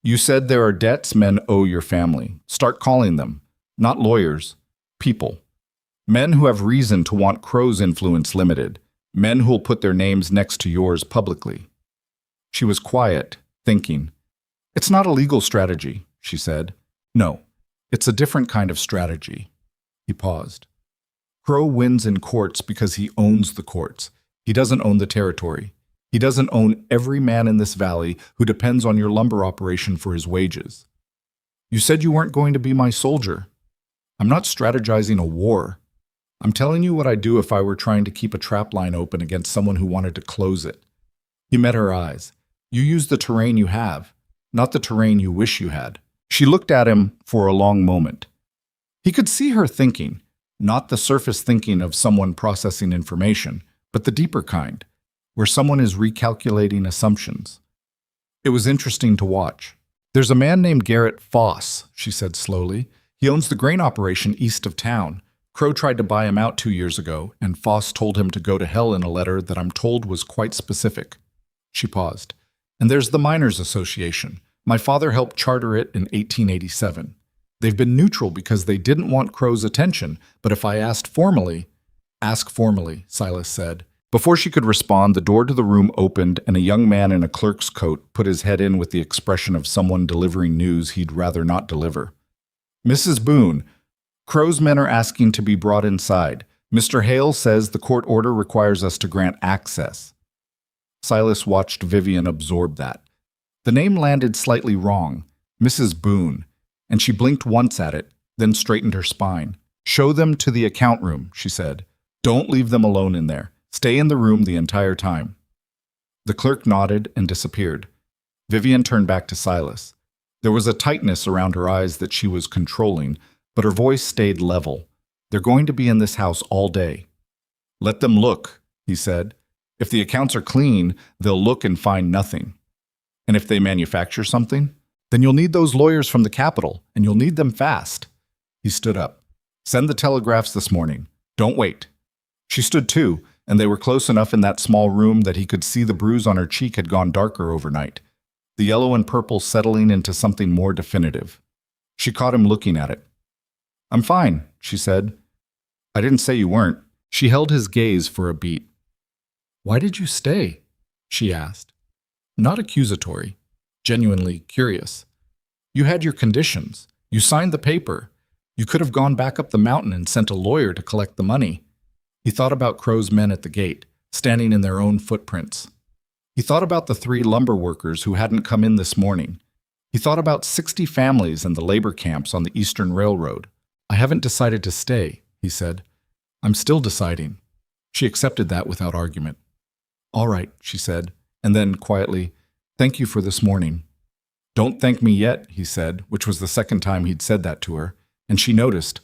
"You said there are debts men owe your family. Start calling them. Not lawyers. People. Men who have reason to want Crow's influence limited. Men who'll put their names next to yours publicly." She was quiet, thinking. "It's not a legal strategy," she said. "No, it's a different kind of strategy." He paused. "Crow wins in courts because he owns the courts. He doesn't own the territory. He doesn't own every man in this valley who depends on your lumber operation for his wages. You said you weren't going to be my soldier. I'm not strategizing a war. I'm telling you what I'd do if I were trying to keep a trap line open against someone who wanted to close it." He met her eyes. "You use the terrain you have, not the terrain you wish you had." She looked at him for a long moment. He could see her thinking, not the surface thinking of someone processing information, but the deeper kind, where someone is recalculating assumptions. It was interesting to watch. "There's a man named Garrett Foss," she said slowly. "He owns the grain operation east of town. Crow tried to buy him out 2 years ago, and Foss told him to go to hell in a letter that I'm told was quite specific." She paused. "And there's the Miners Association. My father helped charter it in 1887. They've been neutral because they didn't want Crow's attention, but if I asked formally—" "Ask formally," Silas said. Before she could respond, the door to the room opened and a young man in a clerk's coat put his head in with the expression of someone delivering news he'd rather not deliver. "Mrs. Boone, Crow's men are asking to be brought inside. Mr. Hale says the court order requires us to grant access." Silas watched Vivian absorb that. The name landed slightly wrong, Mrs. Boone, and she blinked once at it, then straightened her spine. "Show them to the account room," she said. "Don't leave them alone in there. Stay in the room the entire time." The clerk nodded and disappeared. Vivian turned back to Silas. There was a tightness around her eyes that she was controlling, but her voice stayed level. They're going to be in this house all day. Let them look, he said. If the accounts are clean, they'll look and find nothing. And if they manufacture something, then you'll need those lawyers from the Capitol, and you'll need them fast. He stood up. Send the telegraphs this morning. Don't wait. She stood too, and they were close enough in that small room that he could see the bruise on her cheek had gone darker overnight, the yellow and purple settling into something more definitive. She caught him looking at it. I'm fine, she said. I didn't say you weren't. She held his gaze for a beat. Why did you stay? She asked. Not accusatory, genuinely curious. You had your conditions. You signed the paper. You could have gone back up the mountain and sent a lawyer to collect the money. He thought about Crow's men at the gate, standing in their own footprints. He thought about the 3 lumber workers who hadn't come in this morning. He thought about 60 families in the labor camps on the Eastern Railroad. I haven't decided to stay, he said. I'm still deciding. She accepted that without argument. All right, she said, and then, quietly, thank you for this morning. Don't thank me yet, he said, which was the second time he'd said that to her, and she noticed.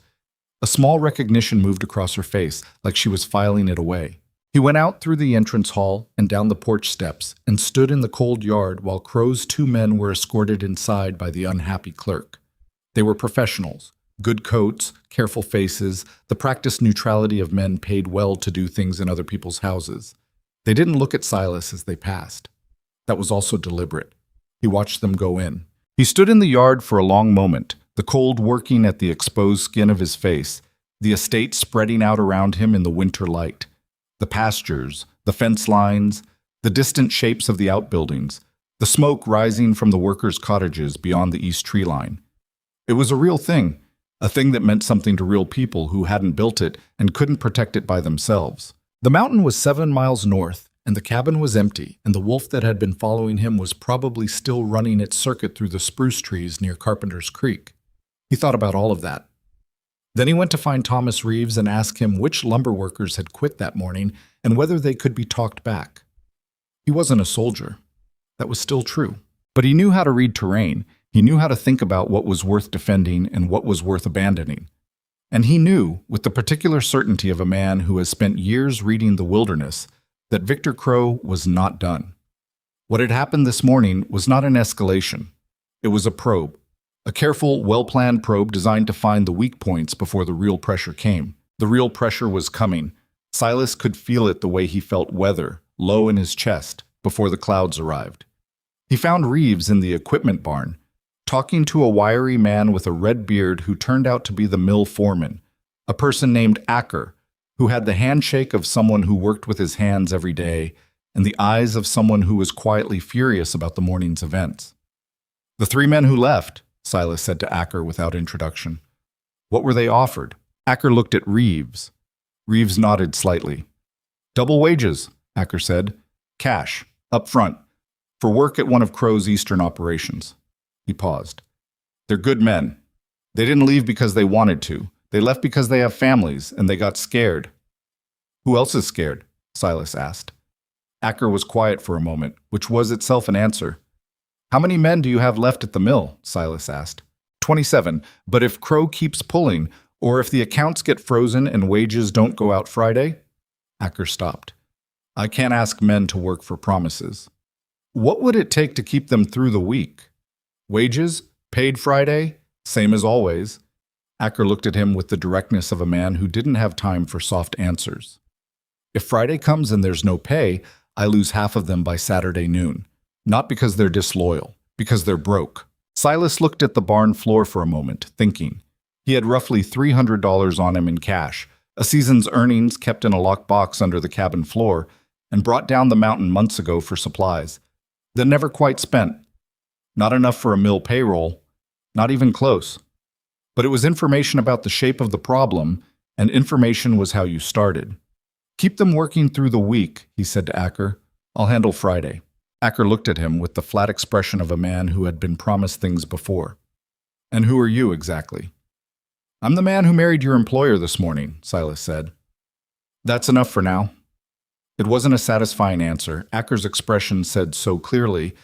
A small recognition moved across her face, like she was filing it away. He went out through the entrance hall and down the porch steps and stood in the cold yard while Crow's 2 men were escorted inside by the unhappy clerk. They were professionals, good coats, careful faces, the practiced neutrality of men paid well to do things in other people's houses. They didn't look at Silas as they passed. That was also deliberate. He watched them go in. He stood in the yard for a long moment, the cold working at the exposed skin of his face, the estate spreading out around him in the winter light, the pastures, the fence lines, the distant shapes of the outbuildings, the smoke rising from the workers' cottages beyond the east tree line. It was a real thing, a thing that meant something to real people who hadn't built it and couldn't protect it by themselves. The mountain was 7 miles north, and the cabin was empty, and the wolf that had been following him was probably still running its circuit through the spruce trees near Carpenter's Creek. He thought about all of that. Then he went to find Thomas Reeves and ask him which lumber workers had quit that morning and whether they could be talked back. He wasn't a soldier. That was still true. But he knew how to read terrain. He knew how to think about what was worth defending and what was worth abandoning. And he knew, with the particular certainty of a man who has spent years reading The Wilderness, that Victor Crow was not done. What had happened this morning was not an escalation. It was a probe. A careful, well-planned probe designed to find the weak points before the real pressure came. The real pressure was coming. Silas could feel it the way he felt weather, low in his chest, before the clouds arrived. He found Reeves in the equipment barn, talking to a wiry man with a red beard who turned out to be the mill foreman, a person named Acker, who had the handshake of someone who worked with his hands every day and the eyes of someone who was quietly furious about the morning's events. The 3 men who left, Silas said to Acker without introduction. What were they offered? Acker looked at Reeves. Reeves nodded slightly. Double wages, Acker said. Cash, up front, for work at one of Crow's eastern operations. He paused. They're good men. They didn't leave because they wanted to. They left because they have families, and they got scared. Who else is scared? Silas asked. Acker was quiet for a moment, which was itself an answer. How many men do you have left at the mill? Silas asked. 27, but if Crow keeps pulling, or if the accounts get frozen and wages don't go out Friday? Acker stopped. I can't ask men to work for promises. What would it take to keep them through the week? Wages? Paid Friday? Same as always. Acker looked at him with the directness of a man who didn't have time for soft answers. If Friday comes and there's no pay, I lose half of them by Saturday noon. Not because they're disloyal, because they're broke. Silas looked at the barn floor for a moment, thinking. He had roughly $300 on him in cash, a season's earnings kept in a locked box under the cabin floor, and brought down the mountain months ago for supplies. Then never quite spent. Not enough for a mill payroll, not even close. But it was information about the shape of the problem, and information was how you started. Keep them working through the week, he said to Acker. I'll handle Friday. Acker looked at him with the flat expression of a man who had been promised things before. And who are you exactly? I'm the man who married your employer this morning, Silas said. That's enough for now. It wasn't a satisfying answer. Acker's expression said so clearly,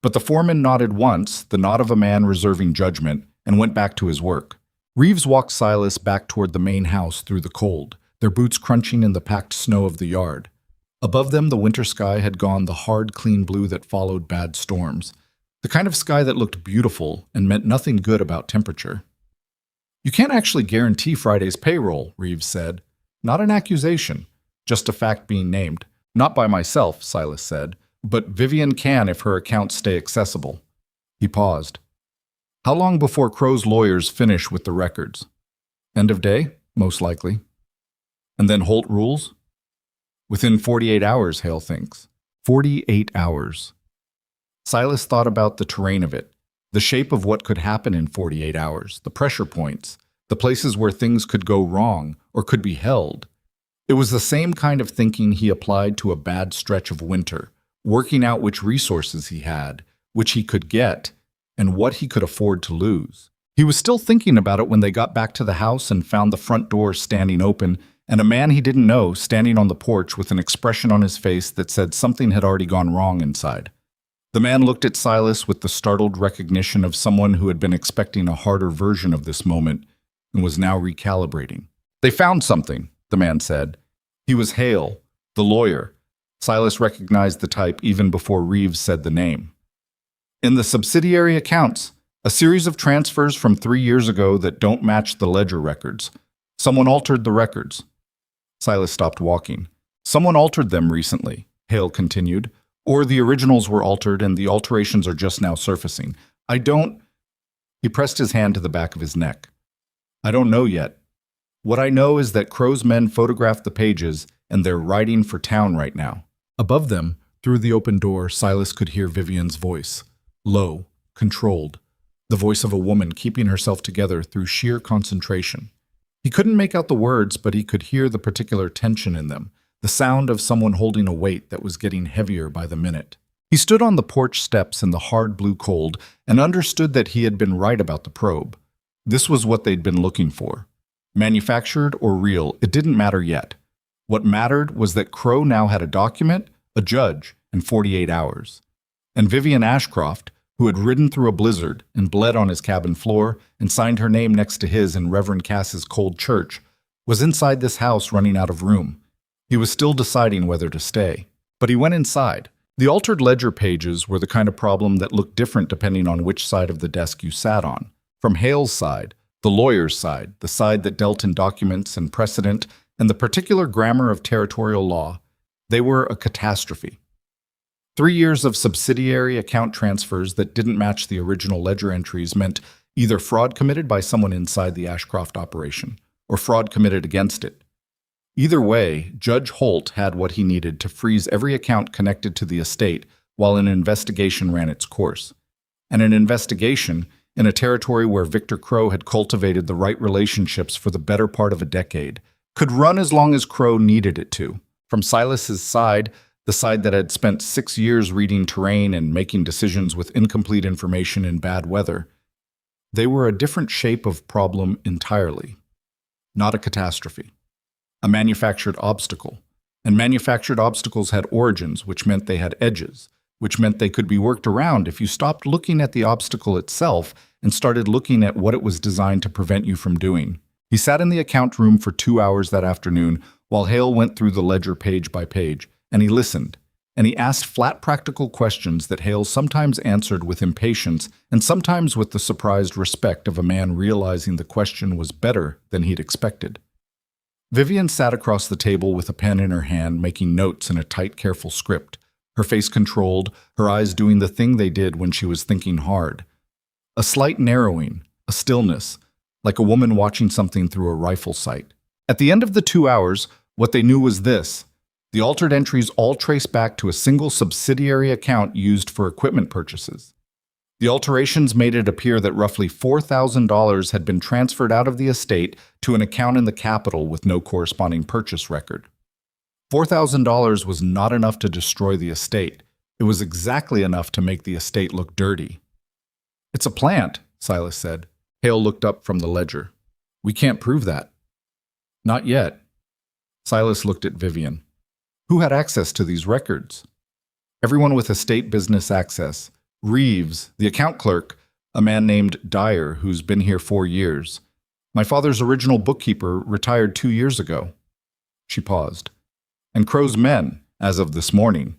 but the foreman nodded once, the nod of a man reserving judgment, and went back to his work. Reeves walked Silas back toward the main house through the cold, their boots crunching in the packed snow of the yard. Above them, the winter sky had gone the hard, clean blue that followed bad storms, the kind of sky that looked beautiful and meant nothing good about temperature. "You can't actually guarantee Friday's payroll," Reeves said. "Not an accusation, just a fact being named. Not by myself," Silas said, "but Vivian can if her accounts stay accessible." He paused. "How long before Crow's lawyers finish with the records?" "End of day, most likely." "And then Holt rules?" "Within 48 hours, Hale thinks." 48 hours. Silas thought about the terrain of it, the shape of what could happen in 48 hours, the pressure points, the places where things could go wrong or could be held. It was the same kind of thinking he applied to a bad stretch of winter, working out which resources he had, which he could get, and what he could afford to lose. He was still thinking about it when they got back to the house and found the front door standing open and a man he didn't know standing on the porch with an expression on his face that said something had already gone wrong inside. The man looked at Silas with the startled recognition of someone who had been expecting a harder version of this moment and was now recalibrating. "They found something," the man said. He was Hale, the lawyer. Silas recognized the type even before Reeves said the name. "In the subsidiary accounts, a series of transfers from 3 years ago that don't match the ledger records. Someone altered the records." Silas stopped walking. "Someone altered them recently," Hale continued. "Or the originals were altered and the alterations are just now surfacing. I don't—" He pressed his hand to the back of his neck. "I don't know yet. What I know is that Crow's men photographed the pages and they're riding for town right now." Above them, through the open door, Silas could hear Vivian's voice. Low, controlled. The voice of a woman keeping herself together through sheer concentration. He couldn't make out the words, but he could hear the particular tension in them, the sound of someone holding a weight that was getting heavier by the minute. He stood on the porch steps in the hard blue cold and understood that he had been right about the probe. This was what they'd been looking for. Manufactured or real, it didn't matter yet. What mattered was that Crow now had a document, a judge, and 48 hours. And Vivian Ashcroft, who had ridden through a blizzard and bled on his cabin floor and signed her name next to his in Reverend Cass's cold church, was inside this house running out of room. He was still deciding whether to stay. But he went inside. The altered ledger pages were the kind of problem that looked different depending on which side of the desk you sat on. From Hale's side, the lawyer's side, the side that dealt in documents and precedent and the particular grammar of territorial law, they were a catastrophe. 3 years of subsidiary account transfers that didn't match the original ledger entries meant either fraud committed by someone inside the Ashcroft operation or fraud committed against it. Either way, Judge Holt had what he needed to freeze every account connected to the estate while an investigation ran its course. And an investigation, in a territory where Victor Crow had cultivated the right relationships for the better part of a decade, could run as long as Crow needed it to. From Silas's side, the side that had spent 6 years reading terrain and making decisions with incomplete information in bad weather, they were a different shape of problem entirely. Not a catastrophe. A manufactured obstacle. And manufactured obstacles had origins, which meant they had edges, which meant they could be worked around if you stopped looking at the obstacle itself and started looking at what it was designed to prevent you from doing. He sat in the account room for 2 hours that afternoon while Hale went through the ledger page by page, and he listened, and he asked flat practical questions that Hale sometimes answered with impatience and sometimes with the surprised respect of a man realizing the question was better than he'd expected. Vivian sat across the table with a pen in her hand, making notes in a tight, careful script, her face controlled, her eyes doing the thing they did when she was thinking hard. A slight narrowing, a stillness, like a woman watching something through a rifle sight. At the end of the 2 hours, what they knew was this. The altered entries all trace back to a single subsidiary account used for equipment purchases. The alterations made it appear that roughly $4,000 had been transferred out of the estate to an account in the capital with no corresponding purchase record. $4,000 was not enough to destroy the estate. It was exactly enough to make the estate look dirty. "It's a plant," Silas said. Hale looked up from the ledger. "We can't prove that." "Not yet." Silas looked at Vivian. Who had access to these records? Everyone with estate business access. Reeves, the account clerk, a man named Dyer who's been here 4 years. My father's original bookkeeper retired 2 years ago. She paused. And Crow's men, as of this morning.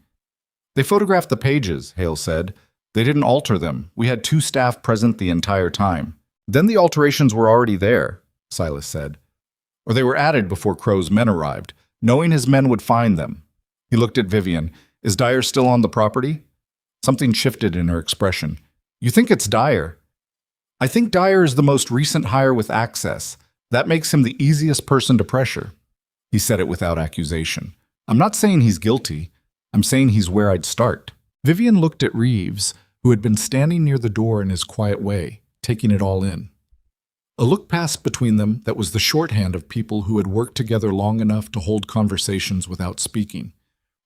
They photographed the pages, Hale said. They didn't alter them. We had 2 staff present the entire time. Then the alterations were already there, Silas said. Or they were added before Crow's men arrived, knowing his men would find them. He looked at Vivian. Is Dyer still on the property? Something shifted in her expression. You think it's Dyer? I think Dyer is the most recent hire with access. That makes him the easiest person to pressure. He said it without accusation. I'm not saying he's guilty. I'm saying he's where I'd start. Vivian looked at Reeves, who had been standing near the door in his quiet way, taking it all in. A look passed between them that was the shorthand of people who had worked together long enough to hold conversations without speaking.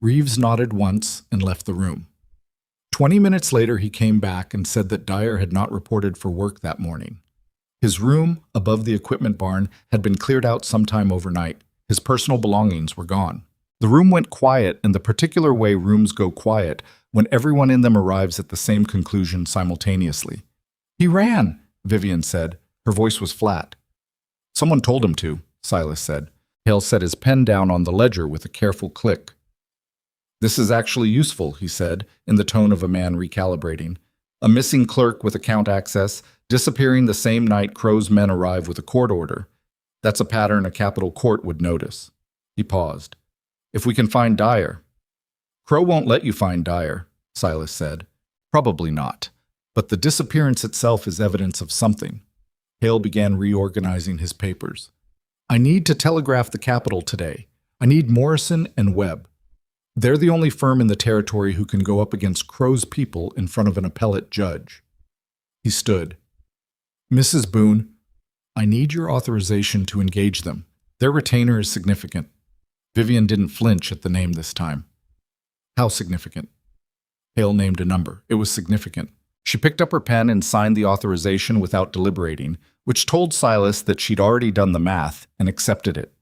Reeves nodded once and left the room. 20 minutes later, he came back and said that Dyer had not reported for work that morning. His room, above the equipment barn, had been cleared out sometime overnight. His personal belongings were gone. The room went quiet in the particular way rooms go quiet when everyone in them arrives at the same conclusion simultaneously. He ran, Vivian said. Her voice was flat. Someone told him to, Silas said. Hale set his pen down on the ledger with a careful click. This is actually useful, he said, in the tone of a man recalibrating. A missing clerk with account access, disappearing the same night Crow's men arrive with a court order. That's a pattern a capital court would notice. He paused. If we can find Dyer. Crow won't let you find Dyer, Silas said. Probably not. But the disappearance itself is evidence of something. Hale began reorganizing his papers. I need to telegraph the capital today. I need Morrison and Webb. They're the only firm in the territory who can go up against Crow's people in front of an appellate judge. He stood. Mrs. Boone, I need your authorization to engage them. Their retainer is significant. Vivian didn't flinch at the name this time. How significant? Hale named a number. It was significant. She picked up her pen and signed the authorization without deliberating, which told Silas that she'd already done the math and accepted it.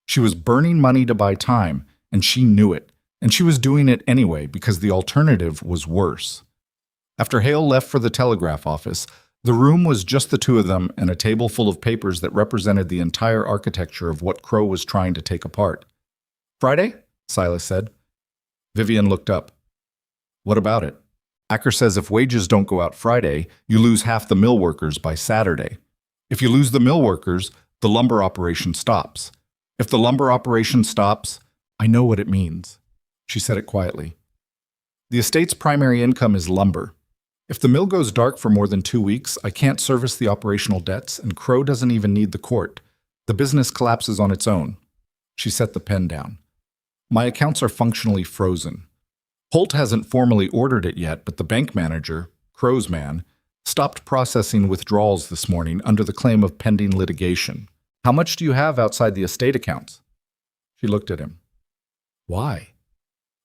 She was burning money to buy time, and she knew it. And she was doing it anyway because the alternative was worse. After Hale left for the telegraph office, the room was just the two of them and a table full of papers that represented the entire architecture of what Crow was trying to take apart. Friday? Silas said. Vivian looked up. What about it? Acker says if wages don't go out Friday, you lose half the mill workers by Saturday. If you lose the mill workers, the lumber operation stops. If the lumber operation stops, I know what it means. She said it quietly. The estate's primary income is lumber. If the mill goes dark for more than 2 weeks, I can't service the operational debts, and Crow doesn't even need the court. The business collapses on its own. She set the pen down. My accounts are functionally frozen. Holt hasn't formally ordered it yet, but the bank manager, Crow's man, stopped processing withdrawals this morning under the claim of pending litigation. How much do you have outside the estate accounts? She looked at him. Why?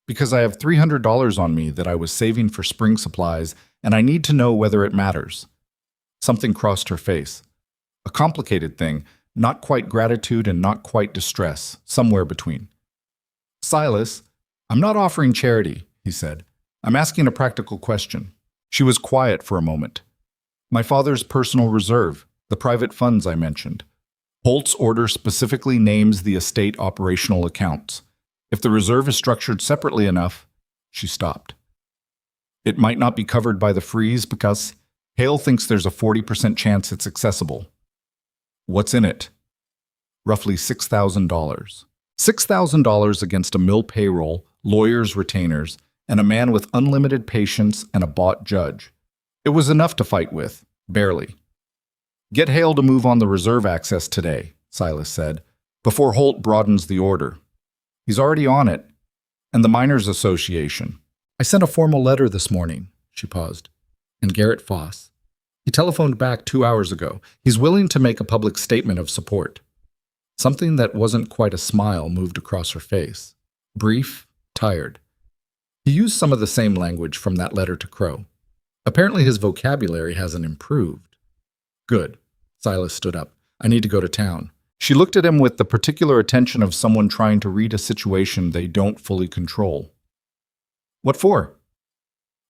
Because I have $300 on me that I was saving for spring supplies, and I need to know whether it matters. Something crossed her face. A complicated thing, not quite gratitude and not quite distress, somewhere between. Silas, I'm not offering charity, he said. I'm asking a practical question. She was quiet for a moment. My father's personal reserve, the private funds I mentioned. Holt's order specifically names the estate operational accounts. If the reserve is structured separately enough, she stopped. It might not be covered by the freeze because Hale thinks there's a 40% chance it's accessible. What's in it? Roughly $6,000. $6,000 against a mill payroll, lawyers' retainers, and a man with unlimited patience and a bought judge. It was enough to fight with, barely. Get Hale to move on the reserve access today, Silas said, before Holt broadens the order. He's already on it. And the Miners Association. I sent a formal letter this morning, she paused. And Garrett Foss. He telephoned back 2 hours ago. He's willing to make a public statement of support. Something that wasn't quite a smile moved across her face. Brief, tired. He used some of the same language from that letter to Crow. Apparently his vocabulary hasn't improved. Good. Silas stood up. I need to go to town. She looked at him with the particular attention of someone trying to read a situation they don't fully control. "What for?"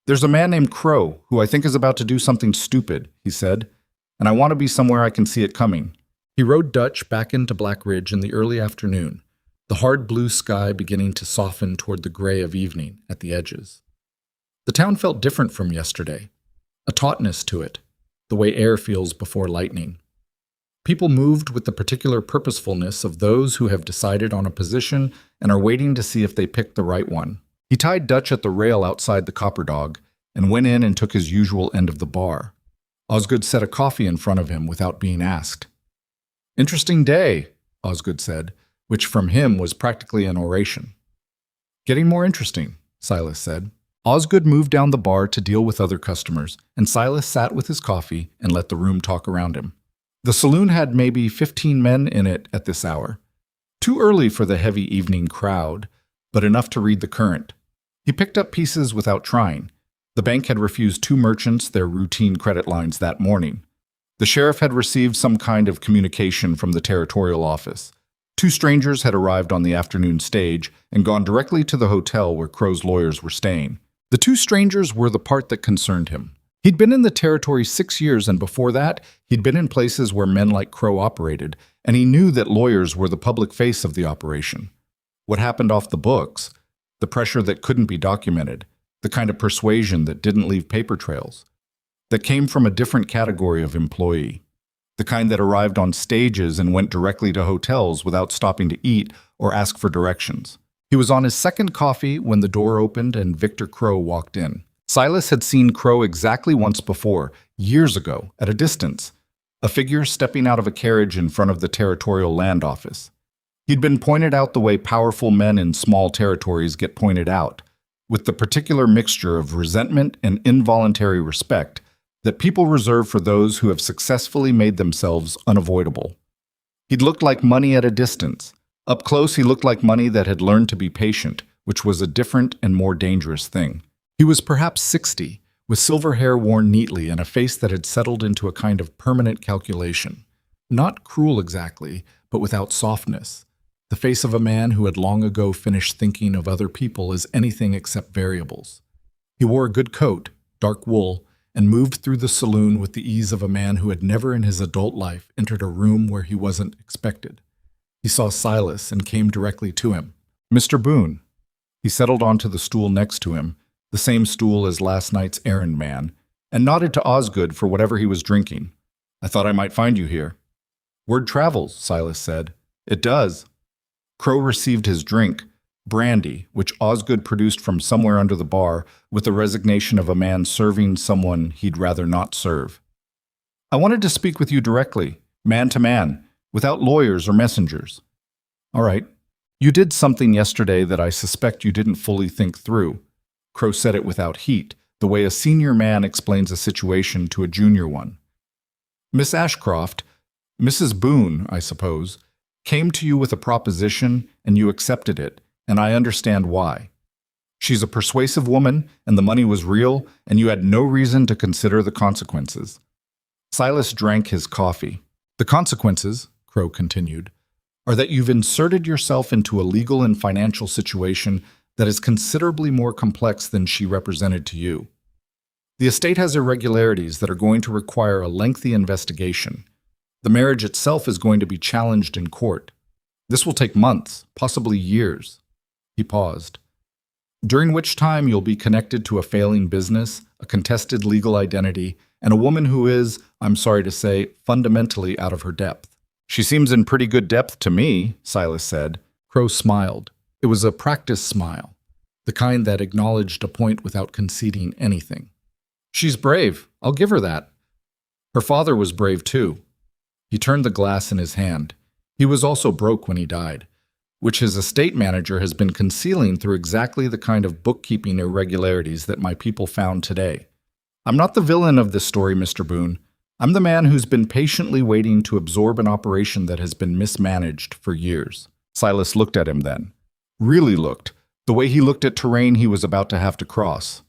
"There's a man named Crow who I think is about to do something stupid," he said, "and I want to be somewhere I can see it coming." He rode Dutch back into Black Ridge in the early afternoon, the hard blue sky beginning to soften toward the gray of evening at the edges. The town felt different from yesterday, a tautness to it, the way air feels before lightning. People moved with the particular purposefulness of those who have decided on a position and are waiting to see if they pick the right one. He tied Dutch at the rail outside the Copper Dog and went in and took his usual end of the bar. Osgood set a coffee in front of him without being asked. "Interesting day," Osgood said, which from him was practically an oration. "Getting more interesting," Silas said. Osgood moved down the bar to deal with other customers, and Silas sat with his coffee and let the room talk around him. The saloon had maybe 15 men in it at this hour. Too early for the heavy evening crowd, but enough to read the current. He picked up pieces without trying. The bank had refused 2 merchants their routine credit lines that morning. The sheriff had received some kind of communication from the territorial office. 2 strangers had arrived on the afternoon stage and gone directly to the hotel where Crow's lawyers were staying. The 2 strangers were the part that concerned him. He'd been in the territory 6 years, and before that, he'd been in places where men like Crow operated, and he knew that lawyers were the public face of the operation. What happened off the books, the pressure that couldn't be documented, the kind of persuasion that didn't leave paper trails, that came from a different category of employee, the kind that arrived on stages and went directly to hotels without stopping to eat or ask for directions. He was on his second coffee when the door opened and Victor Crow walked in. Silas had seen Crow exactly once before, years ago, at a distance, a figure stepping out of a carriage in front of the territorial land office. He'd been pointed out the way powerful men in small territories get pointed out, with the particular mixture of resentment and involuntary respect that people reserve for those who have successfully made themselves unavoidable. He'd looked like money at a distance. Up close, he looked like money that had learned to be patient, which was a different and more dangerous thing. He was perhaps 60, with silver hair worn neatly and a face that had settled into a kind of permanent calculation. Not cruel exactly, but without softness. The face of a man who had long ago finished thinking of other people as anything except variables. He wore a good coat, dark wool, and moved through the saloon with the ease of a man who had never in his adult life entered a room where he wasn't expected. He saw Silas and came directly to him. "Mr. Boone." He settled onto the stool next to him, the same stool as last night's errand man, and nodded to Osgood for whatever he was drinking. "I thought I might find you here." "Word travels," Silas said. "It does." Crow received his drink, brandy, which Osgood produced from somewhere under the bar, with the resignation of a man serving someone he'd rather not serve. "I wanted to speak with you directly, man to man, without lawyers or messengers." "All right. You did something yesterday that I suspect you didn't fully think through." Crow said it without heat, the way a senior man explains a situation to a junior one. "Miss Ashcroft, Mrs. Boone, I suppose, came to you with a proposition and you accepted it, and I understand why. She's a persuasive woman, and the money was real, and you had no reason to consider the consequences." Silas drank his coffee. "The consequences," Crow continued, "are that you've inserted yourself into a legal and financial situation that is considerably more complex than she represented to you. The estate has irregularities that are going to require a lengthy investigation. The marriage itself is going to be challenged in court. This will take months, possibly years." He paused. "During which time you'll be connected to a failing business, a contested legal identity, and a woman who is, I'm sorry to say, fundamentally out of her depth." "She seems in pretty good depth to me," Silas said. Crow smiled. It was a practiced smile, the kind that acknowledged a point without conceding anything. "She's brave. I'll give her that. Her father was brave too." He turned the glass in his hand. He was also broke when he died, which his estate manager has been concealing through exactly the kind of bookkeeping irregularities that my people found today. "I'm not the villain of this story, Mr. Boone. I'm the man who's been patiently waiting to absorb an operation that has been mismanaged for years." Silas looked at him then. Really looked, the way he looked at terrain he was about to have to cross.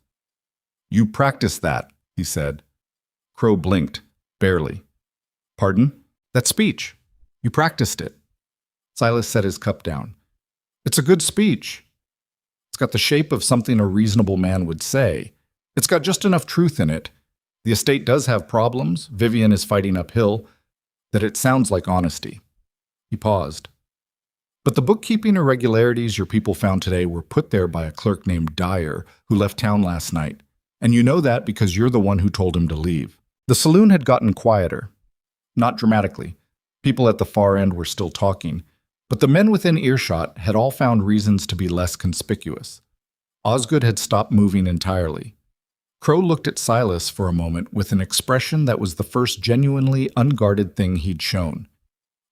"You practiced that," he said. Crow blinked, barely. "Pardon?" "That speech. You practiced it. Silas set his cup down. It's a good speech. It's got the shape of something a reasonable man would say. It's got just enough truth in it. The estate does have problems. Vivian is fighting uphill. That it sounds like honesty. He paused. But the bookkeeping irregularities your people found today were put there by a clerk named Dyer, who left town last night. And you know that because you're the one who told him to leave. The saloon had gotten quieter. Not dramatically. People at the far end were still talking. But the men within earshot had all found reasons to be less conspicuous. Osgood had stopped moving entirely. Crow looked at Silas for a moment with an expression that was the first genuinely unguarded thing he'd shown.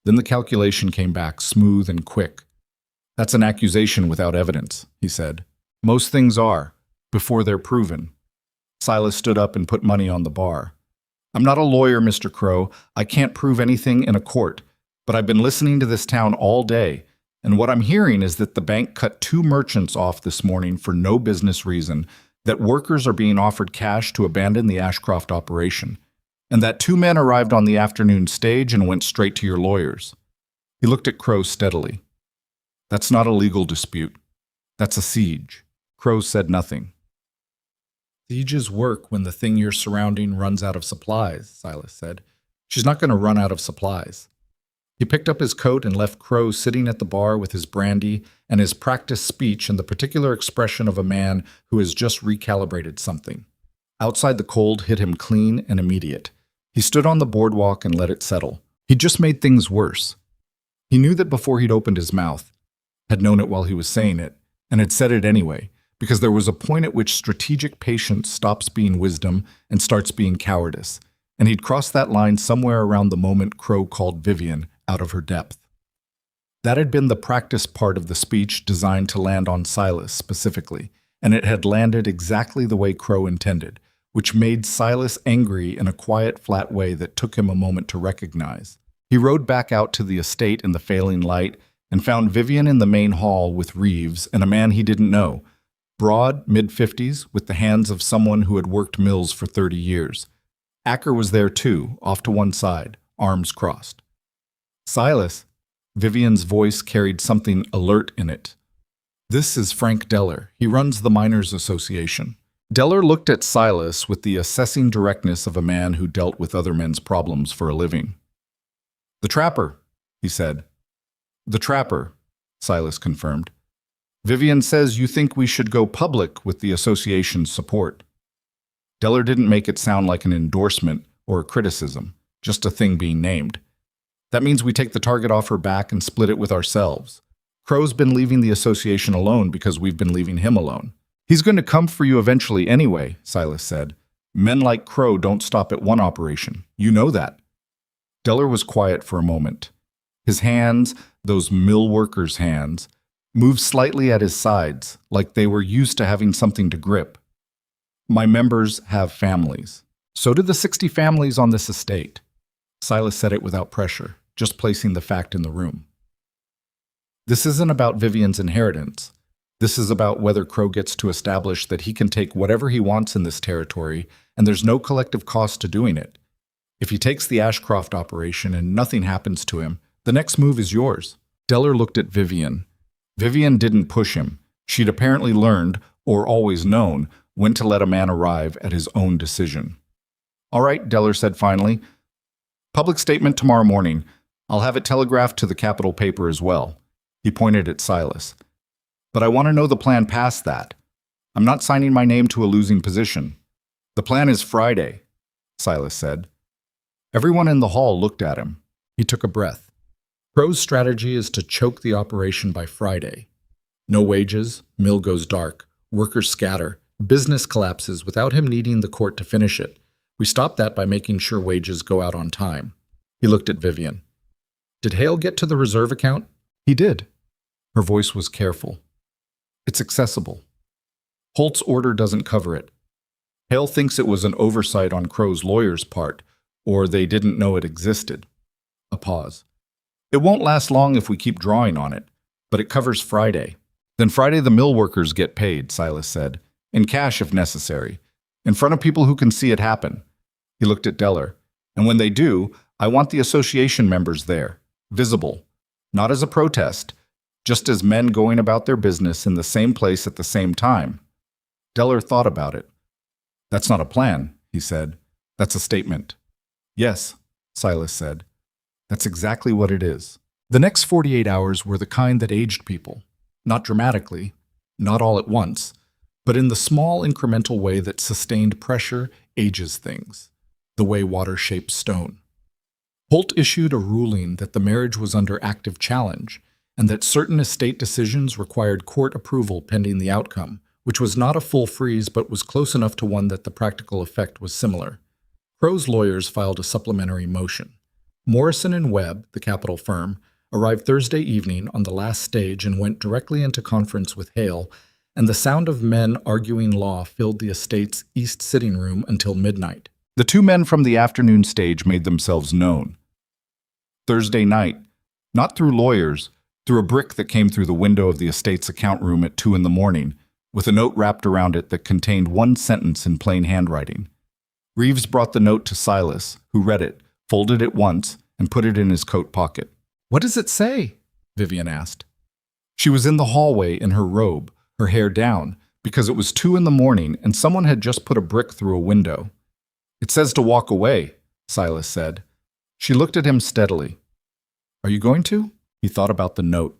Then the calculation came back smooth and quick. That's an accusation without evidence, he said. Most things are, before they're proven. Silas stood up and put money on the bar. I'm not a lawyer, Mr. Crow. I can't prove anything in a court, but I've been listening to this town all day, and what I'm hearing is that the bank cut 2 merchants off this morning for no business reason, that workers are being offered cash to abandon the Ashcroft operation, and that 2 men arrived on the afternoon stage and went straight to your lawyers. He looked at Crow steadily. That's not a legal dispute. That's a siege. Crow said nothing. Sieges work when the thing you're surrounding runs out of supplies, Silas said. She's not going to run out of supplies. He picked up his coat and left Crow sitting at the bar with his brandy and his practiced speech and the particular expression of a man who has just recalibrated something. Outside, the cold hit him clean and immediate. He stood on the boardwalk and let it settle. He'd just made things worse. He knew that before he'd opened his mouth, had known it while he was saying it, and had said it anyway, because there was a point at which strategic patience stops being wisdom and starts being cowardice, and he'd crossed that line somewhere around the moment Crow called Vivian out of her depth. That had been the practice part of the speech designed to land on Silas specifically, and it had landed exactly the way Crow intended, which made Silas angry in a quiet, flat way that took him a moment to recognize. He rode back out to the estate in the failing light and found Vivian in the main hall with Reeves and a man he didn't know, broad, mid-50s, with the hands of someone who had worked mills for 30 years. Acker was there too, off to one side, arms crossed. Silas, Vivian's voice carried something alert in it. This is Frank Deller. He runs the Miners Association. Deller looked at Silas with the assessing directness of a man who dealt with other men's problems for a living. The trapper, he said. The trapper, Silas confirmed. Vivian says you think we should go public with the association's support. Deller didn't make it sound like an endorsement or a criticism, just a thing being named. That means we take the target off her back and split it with ourselves. Crow's been leaving the association alone because we've been leaving him alone. He's going to come for you eventually anyway, Silas said. Men like Crow don't stop at one operation. You know that. Deller was quiet for a moment. His hands, those mill workers' hands, moved slightly at his sides, like they were used to having something to grip. My members have families. So do the 60 families on this estate. Silas said it without pressure, just placing the fact in the room. This isn't about Vivian's inheritance. This is about whether Crow gets to establish that he can take whatever he wants in this territory, and there's no collective cost to doing it. If he takes the Ashcroft operation and nothing happens to him, the next move is yours. Deller looked at Vivian. Vivian didn't push him. She'd apparently learned, or always known, when to let a man arrive at his own decision. All right, Deller said finally. Public statement tomorrow morning. I'll have it telegraphed to the Capitol paper as well. He pointed at Silas. But I want to know the plan past that. I'm not signing my name to a losing position. The plan is Friday, Silas said. Everyone in the hall looked at him. He took a breath. Crow's strategy is to choke the operation by Friday. No wages, mill goes dark, workers scatter, business collapses without him needing the court to finish it. We stop that by making sure wages go out on time. He looked at Vivian. Did Hale get to the reserve account? He did. Her voice was careful. It's accessible. Holt's order doesn't cover it. Hale thinks it was an oversight on Crow's lawyer's part, or they didn't know it existed. A pause. It won't last long if we keep drawing on it, but it covers Friday. Then Friday the mill workers get paid, Silas said, in cash if necessary, in front of people who can see it happen. He looked at Deller. And when they do, I want the association members there. visible, not as a protest, just as men going about their business in the same place at the same time. Deller thought about it. "That's not a plan," he said. "That's a statement." "Yes," Silas said. "That's exactly what it is." The next 48 hours were the kind that aged people. Not dramatically, not all at once, but in the small incremental way that sustained pressure ages things, the way water shapes stone. Holt issued a ruling that the marriage was under active challenge, and that certain estate decisions required court approval pending the outcome, which was not a full freeze but was close enough to one that the practical effect was similar. Crow's lawyers filed a supplementary motion. Morrison and Webb, the capital firm, arrived Thursday evening on the last stage and went directly into conference with Hale, and the sound of men arguing law filled the estate's east sitting room until midnight. The two men from the afternoon stage made themselves known. Thursday night, not through lawyers, through a brick that came through the window of the estate's account room at 2 a.m, with a note wrapped around it that contained one sentence in plain handwriting. Reeves brought the note to Silas, who read it, folded it once, and put it in his coat pocket. "What does it say?" Vivian asked. She was in the hallway in her robe, her hair down, because it was 2 a.m. and someone had just put a brick through a window. "It says to walk away," Silas said. She looked at him steadily. "Are you going to?" He thought about the note.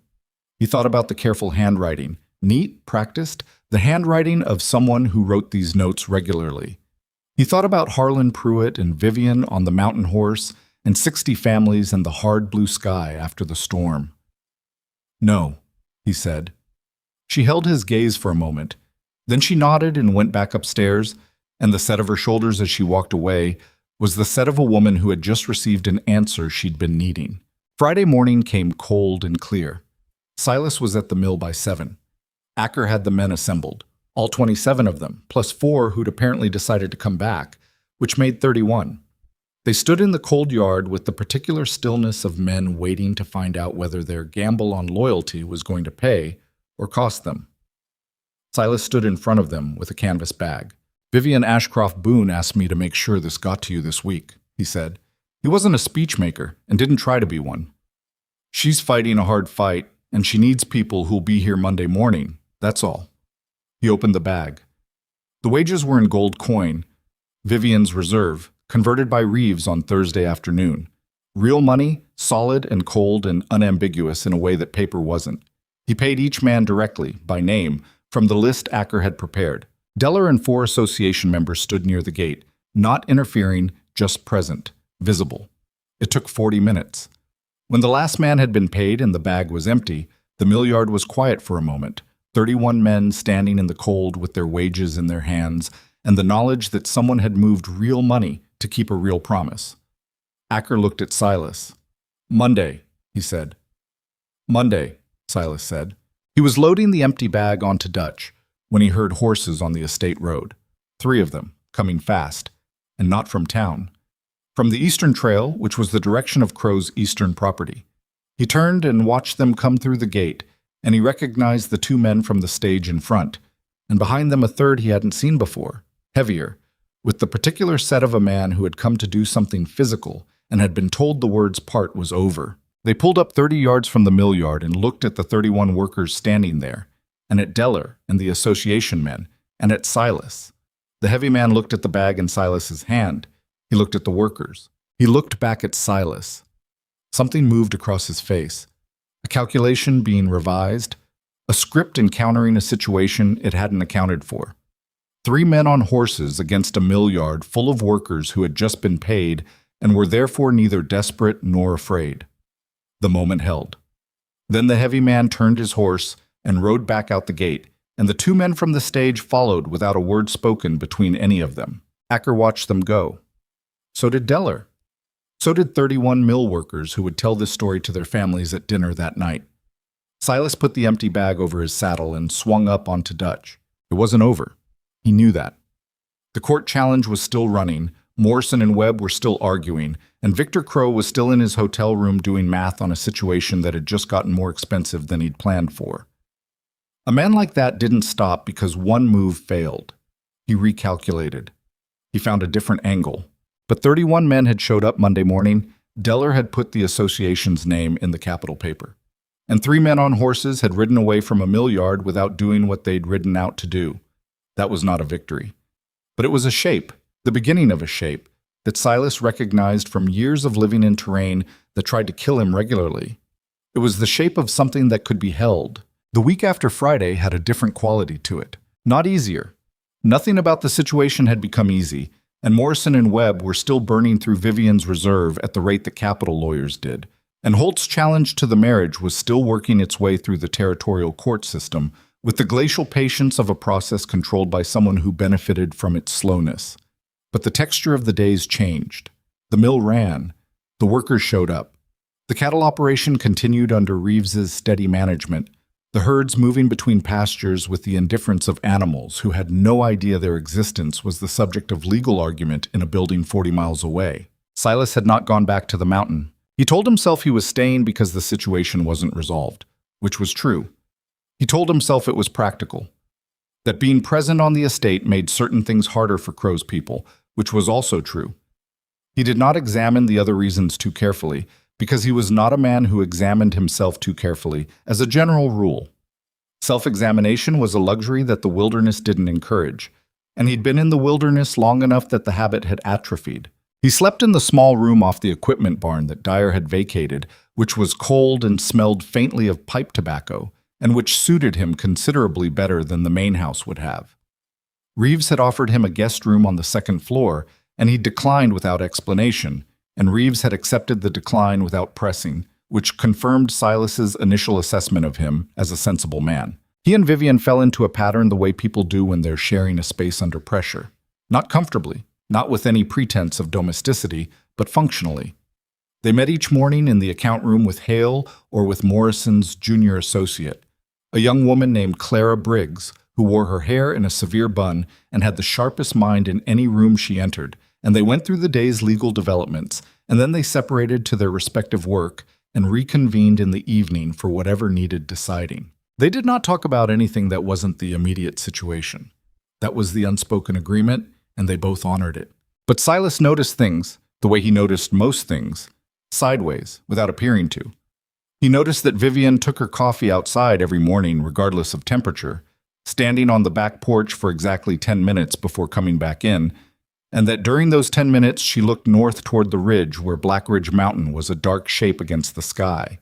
He thought about the careful handwriting, neat, practiced, the handwriting of someone who wrote these notes regularly. He thought about Harlan Pruitt and Vivian on the mountain horse, and 60 families and the hard blue sky after the storm. "No," he said. She held his gaze for a moment. Then she nodded and went back upstairs, and the set of her shoulders as she walked away was the set of a woman who had just received an answer she'd been needing. Friday morning came cold and clear. Silas was at the mill by 7. Acker had the men assembled, all 27 of them, plus 4 who'd apparently decided to come back, which made 31. They stood in the cold yard with the particular stillness of men waiting to find out whether their gamble on loyalty was going to pay or cost them. Silas stood in front of them with a canvas bag. "Vivian Ashcroft Boone asked me to make sure this got to you this week," he said. He wasn't a speech maker and didn't try to be one. "She's fighting a hard fight, and she needs people who'll be here Monday morning, that's all." He opened the bag. The wages were in gold coin, Vivian's reserve, converted by Reeves on Thursday afternoon. Real money, solid and cold and unambiguous in a way that paper wasn't. He paid each man directly, by name, from the list Acker had prepared. Deller and 4 association members stood near the gate, not interfering, just present, visible. It took 40 minutes. When the last man had been paid and the bag was empty, the mill yard was quiet for a moment, 31 men standing in the cold with their wages in their hands, and the knowledge that someone had moved real money to keep a real promise. Acker looked at Silas. "Monday," he said. "Monday," Silas said. He was loading the empty bag onto Dutch when he heard horses on the estate road, 3 of them, coming fast, and not from town. From the eastern trail, which was the direction of Crow's eastern property. He turned and watched them come through the gate, and he recognized the 2 men from the stage in front, and behind them a third he hadn't seen before, heavier, with the particular set of a man who had come to do something physical and had been told the word's part was over. They pulled up 30 yards from the mill yard and looked at the 31 workers standing there, and at Deller and the association men, and at Silas. The heavy man looked at the bag in Silas's hand. He looked at the workers. He looked back at Silas. Something moved across his face. A calculation being revised, a script encountering a situation it hadn't accounted for. 3 men on horses against a mill yard full of workers who had just been paid and were therefore neither desperate nor afraid. The moment held. Then the heavy man turned his horse and rode back out the gate, and the 2 men from the stage followed without a word spoken between any of them. Acker watched them go. So did Deller. So did 31 mill workers who would tell this story to their families at dinner that night. Silas put the empty bag over his saddle and swung up onto Dutch. It wasn't over. He knew that. The court challenge was still running, Morrison and Webb were still arguing, and Victor Crow was still in his hotel room doing math on a situation that had just gotten more expensive than he'd planned for. A man like that didn't stop because one move failed. He recalculated. He found a different angle. But 31 men had showed up Monday morning, Deller had put the association's name in the capital paper, and 3 men on horses had ridden away from a mill yard without doing what they'd ridden out to do. That was not a victory. But it was a shape, the beginning of a shape, that Silas recognized from years of living in terrain that tried to kill him regularly. It was the shape of something that could be held. The week after Friday had a different quality to it. Not easier. Nothing about the situation had become easy, and Morrison and Webb were still burning through Vivian's reserve at the rate the capital lawyers did. And Holt's challenge to the marriage was still working its way through the territorial court system with the glacial patience of a process controlled by someone who benefited from its slowness. But the texture of the days changed. The mill ran. The workers showed up. The cattle operation continued under Reeves's steady management, the herds moving between pastures with the indifference of animals who had no idea their existence was the subject of legal argument in a building 40 miles away. Silas had not gone back to the mountain. He told himself he was staying because the situation wasn't resolved, which was true. He told himself it was practical, that being present on the estate made certain things harder for Crow's people, which was also true. He did not examine the other reasons too carefully, because he was not a man who examined himself too carefully, as a general rule. Self-examination was a luxury that the wilderness didn't encourage, and he'd been in the wilderness long enough that the habit had atrophied. He slept in the small room off the equipment barn that Dyer had vacated, which was cold and smelled faintly of pipe tobacco, and which suited him considerably better than the main house would have. Reeves had offered him a guest room on the second floor, and he declined without explanation, and Reeves had accepted the decline without pressing, which confirmed Silas's initial assessment of him as a sensible man. He and Vivian fell into a pattern the way people do when they're sharing a space under pressure. Not comfortably, not with any pretense of domesticity, but functionally. They met each morning in the account room with Hale or with Morrison's junior associate, a young woman named Clara Briggs, who wore her hair in a severe bun and had the sharpest mind in any room she entered, and they went through the day's legal developments, and then they separated to their respective work and reconvened in the evening for whatever needed deciding. They did not talk about anything that wasn't the immediate situation. That was the unspoken agreement, and they both honored it. But Silas noticed things, the way he noticed most things, sideways, without appearing to. He noticed that Vivian took her coffee outside every morning, regardless of temperature, standing on the back porch for exactly 10 minutes before coming back in, and that during those 10 minutes she looked north toward the ridge where Black Ridge Mountain was a dark shape against the sky.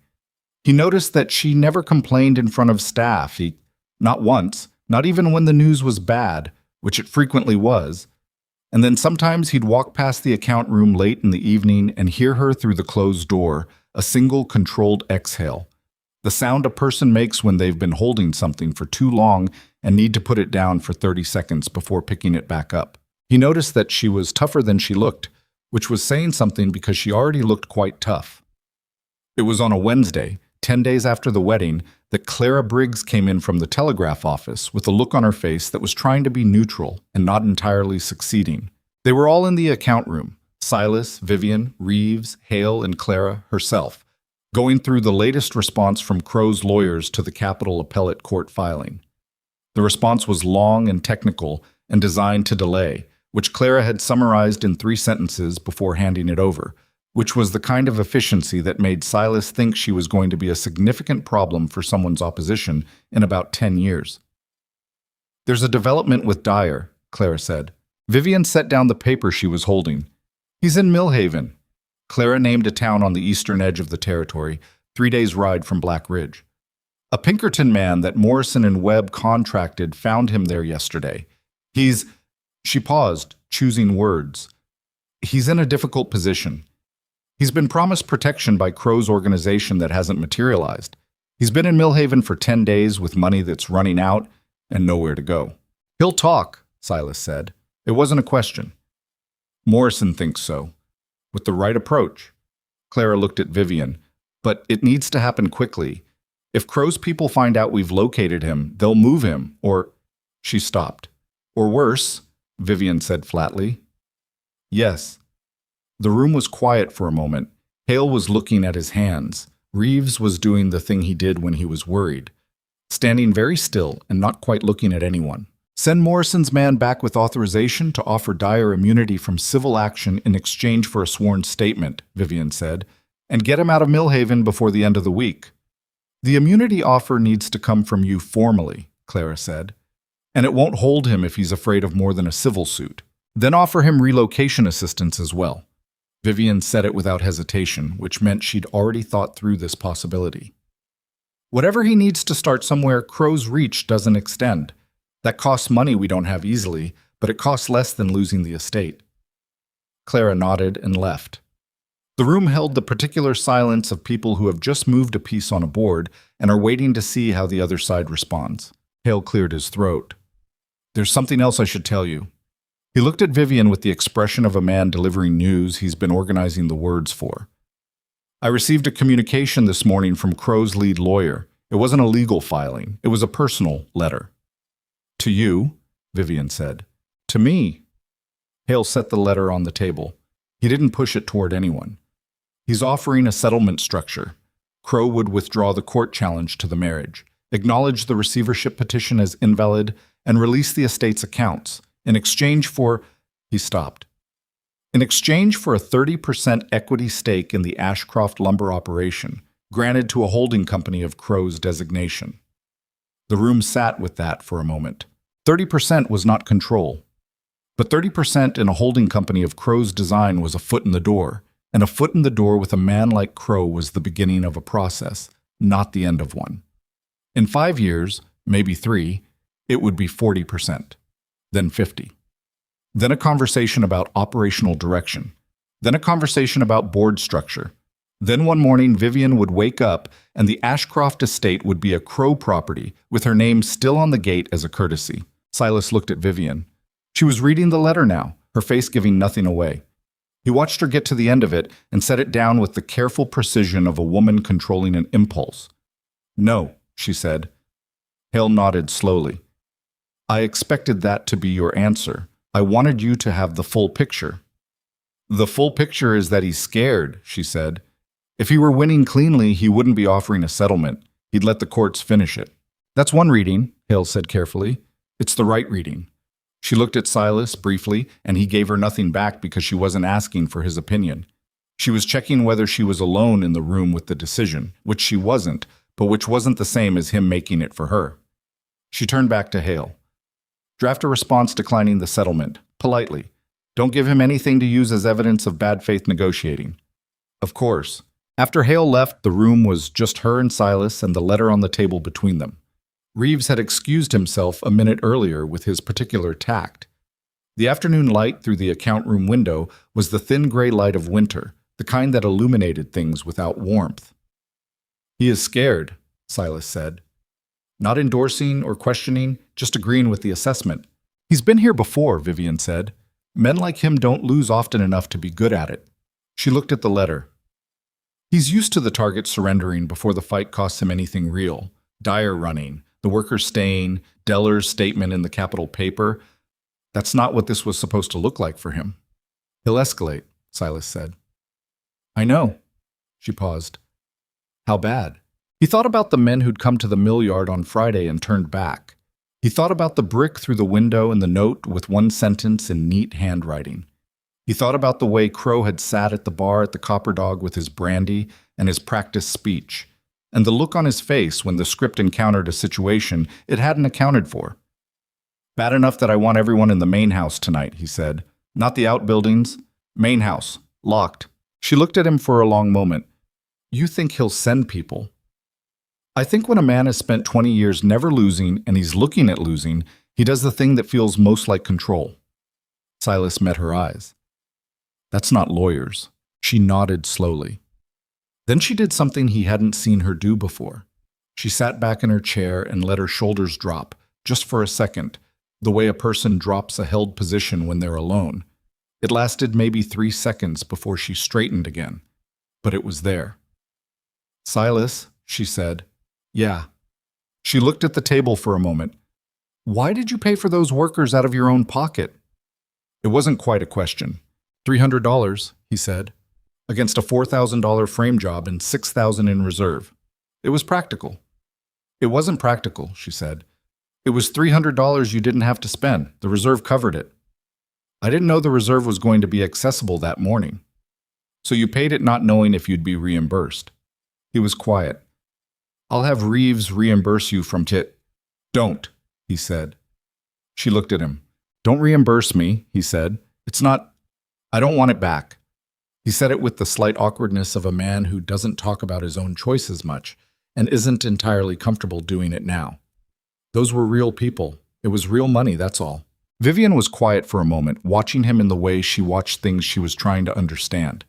He noticed that she never complained in front of staff, not once, not even when the news was bad, which it frequently was, and then sometimes he'd walk past the account room late in the evening and hear her through the closed door, a single controlled exhale, the sound a person makes when they've been holding something for too long and need to put it down for 30 seconds before picking it back up. He noticed that she was tougher than she looked, which was saying something because she already looked quite tough. It was on a Wednesday, 10 days after the wedding, that Clara Briggs came in from the telegraph office with a look on her face that was trying to be neutral and not entirely succeeding. They were all in the account room, Silas, Vivian, Reeves, Hale, and Clara herself, going through the latest response from Crow's lawyers to the Capitol Appellate Court filing. The response was long and technical and designed to delay, which Clara had summarized in 3 sentences before handing it over, which was the kind of efficiency that made Silas think she was going to be a significant problem for someone's opposition in about 10 years. "There's a development with Dyer," Clara said. Vivian set down the paper she was holding. "He's in Millhaven." Clara named a town on the eastern edge of the territory, 3 days' ride from Black Ridge. "A Pinkerton man that Morrison and Webb contracted found him there yesterday. He's—" She paused, choosing words. "He's in a difficult position. He's been promised protection by Crow's organization that hasn't materialized. He's been in Millhaven for 10 days with money that's running out and nowhere to go." "He'll talk," Silas said. It wasn't a question. "Morrison thinks so. With the right approach." Clara looked at Vivian. "But it needs to happen quickly. If Crow's people find out we've located him, they'll move him, or—" She stopped. "Or worse," Vivian said flatly. "Yes." The room was quiet for a moment. Hale was looking at his hands. Reeves was doing the thing he did when he was worried, standing very still and not quite looking at anyone. Send Morrison's man back with authorization to offer Dyer immunity from civil action in exchange for a sworn statement, Vivian said, and get him out of Millhaven before the end of the week. The immunity offer needs to come from you formally, Clara said, and it won't hold him if he's afraid of more than a civil suit. Then offer him relocation assistance as well. Vivian said it without hesitation, which meant she'd already thought through this possibility. Whatever he needs to start somewhere Crow's reach doesn't extend. That costs money we don't have easily, but it costs less than losing the estate. Clara nodded and left. The room held the particular silence of people who have just moved a piece on a board and are waiting to see how the other side responds. Hale cleared his throat. There's something else I should tell you. He looked at Vivian with the expression of a man delivering news he's been organizing the words for. I received a communication this morning from Crow's lead lawyer. It wasn't a legal filing. It was a personal letter. To you, Vivian said. To me. Hale set the letter on the table. He didn't push it toward anyone. He's offering a settlement structure. Crow would withdraw the court challenge to the marriage, acknowledge the receivership petition as invalid, and release the estate's accounts. In exchange for... He stopped. In exchange for a 30% equity stake in the Ashcroft lumber operation, granted to a holding company of Crow's designation. The room sat with that for a moment. 30% was not control. But 30% in a holding company of Crow's design was a foot in the door, and a foot in the door with a man like Crow was the beginning of a process, not the end of one. In 5 years, maybe 3, it would be 40%, then 50. Then a conversation about operational direction, then a conversation about board structure. Then one morning Vivian would wake up and the Ashcroft estate would be a Crow property with her name still on the gate as a courtesy. Silas looked at Vivian. She was reading the letter now, her face giving nothing away. He watched her get to the end of it and set it down with the careful precision of a woman controlling an impulse. No, she said. Hale nodded slowly. I expected that to be your answer. I wanted you to have the full picture. The full picture is that he's scared, she said. If he were winning cleanly, he wouldn't be offering a settlement. He'd let the courts finish it. That's one reading, Hale said carefully. It's the right reading. She looked at Silas briefly, and he gave her nothing back because she wasn't asking for his opinion. She was checking whether she was alone in the room with the decision, which she wasn't, but which wasn't the same as him making it for her. She turned back to Hale. Draft a response declining the settlement, politely. Don't give him anything to use as evidence of bad faith negotiating. Of course. After Hale left, the room was just her and Silas and the letter on the table between them. Reeves had excused himself a minute earlier with his particular tact. The afternoon light through the account room window was the thin gray light of winter, the kind that illuminated things without warmth. He is scared, Silas said. Not endorsing or questioning, just agreeing with the assessment. He's been here before, Vivian said. Men like him don't lose often enough to be good at it. She looked at the letter. He's used to the target surrendering before the fight costs him anything real. Dyer running, the workers staying, Deller's statement in the Capitol paper. That's not what this was supposed to look like for him. He'll escalate, Silas said. I know. She paused. How bad? He thought about the men who'd come to the mill yard on Friday and turned back. He thought about the brick through the window and the note with one sentence in neat handwriting. He thought about the way Crow had sat at the bar at the Copper Dog with his brandy and his practiced speech, and the look on his face when the script encountered a situation it hadn't accounted for. Bad enough that I want everyone in the main house tonight, he said. Not the outbuildings. Main house. Locked. She looked at him for a long moment. You think he'll send people? I think when a man has spent 20 years never losing and he's looking at losing, he does the thing that feels most like control. Silas met her eyes. That's not lawyers. She nodded slowly. Then she did something he hadn't seen her do before. She sat back in her chair and let her shoulders drop, just for a second, the way a person drops a held position when they're alone. It lasted maybe 3 seconds before she straightened again, but it was there. Silas, she said. Yeah. She looked at the table for a moment. Why did you pay for those workers out of your own pocket? It wasn't quite a question. $300, he said, against a $4,000 frame job and $6,000 in reserve. It was practical. It wasn't practical, she said. It was $300 you didn't have to spend. The reserve covered it. I didn't know the reserve was going to be accessible that morning. So you paid it not knowing if you'd be reimbursed. He was quiet. I'll have Reeves reimburse you from Tit. Don't, he said. She looked at him. Don't reimburse me, he said. It's not, I don't want it back. He said it with the slight awkwardness of a man who doesn't talk about his own choices much and isn't entirely comfortable doing it now. Those were real people. It was real money, that's all. Vivian was quiet for a moment, watching him in the way she watched things she was trying to understand.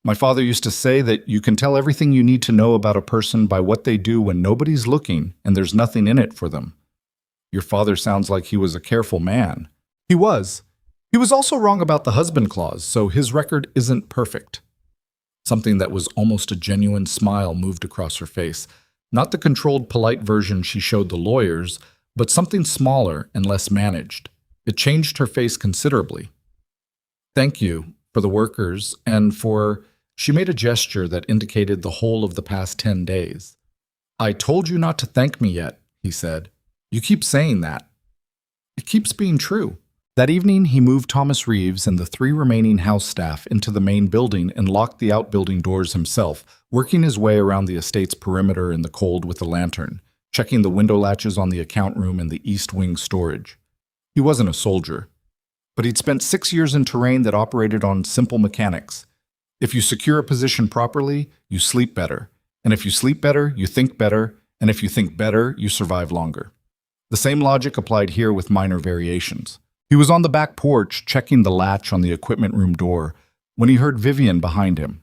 My father used to say that you can tell everything you need to know about a person by what they do when nobody's looking and there's nothing in it for them. Your father sounds like he was a careful man. He was. He was also wrong about the husband clause, so his record isn't perfect. Something that was almost a genuine smile moved across her face. Not the controlled, polite version she showed the lawyers, but something smaller and less managed. It changed her face considerably. Thank you for the workers and for... She made a gesture that indicated the whole of the past 10 days. I told you not to thank me yet, he said. You keep saying that. It keeps being true. That evening, he moved Thomas Reeves and the 3 remaining house staff into the main building and locked the outbuilding doors himself, working his way around the estate's perimeter in the cold with a lantern, checking the window latches on the account room and the east wing storage. He wasn't a soldier, but he'd spent 6 years in terrain that operated on simple mechanics. If you secure a position properly, you sleep better. And if you sleep better, you think better. And if you think better, you survive longer. The same logic applied here with minor variations. He was on the back porch, checking the latch on the equipment room door, when he heard Vivian behind him.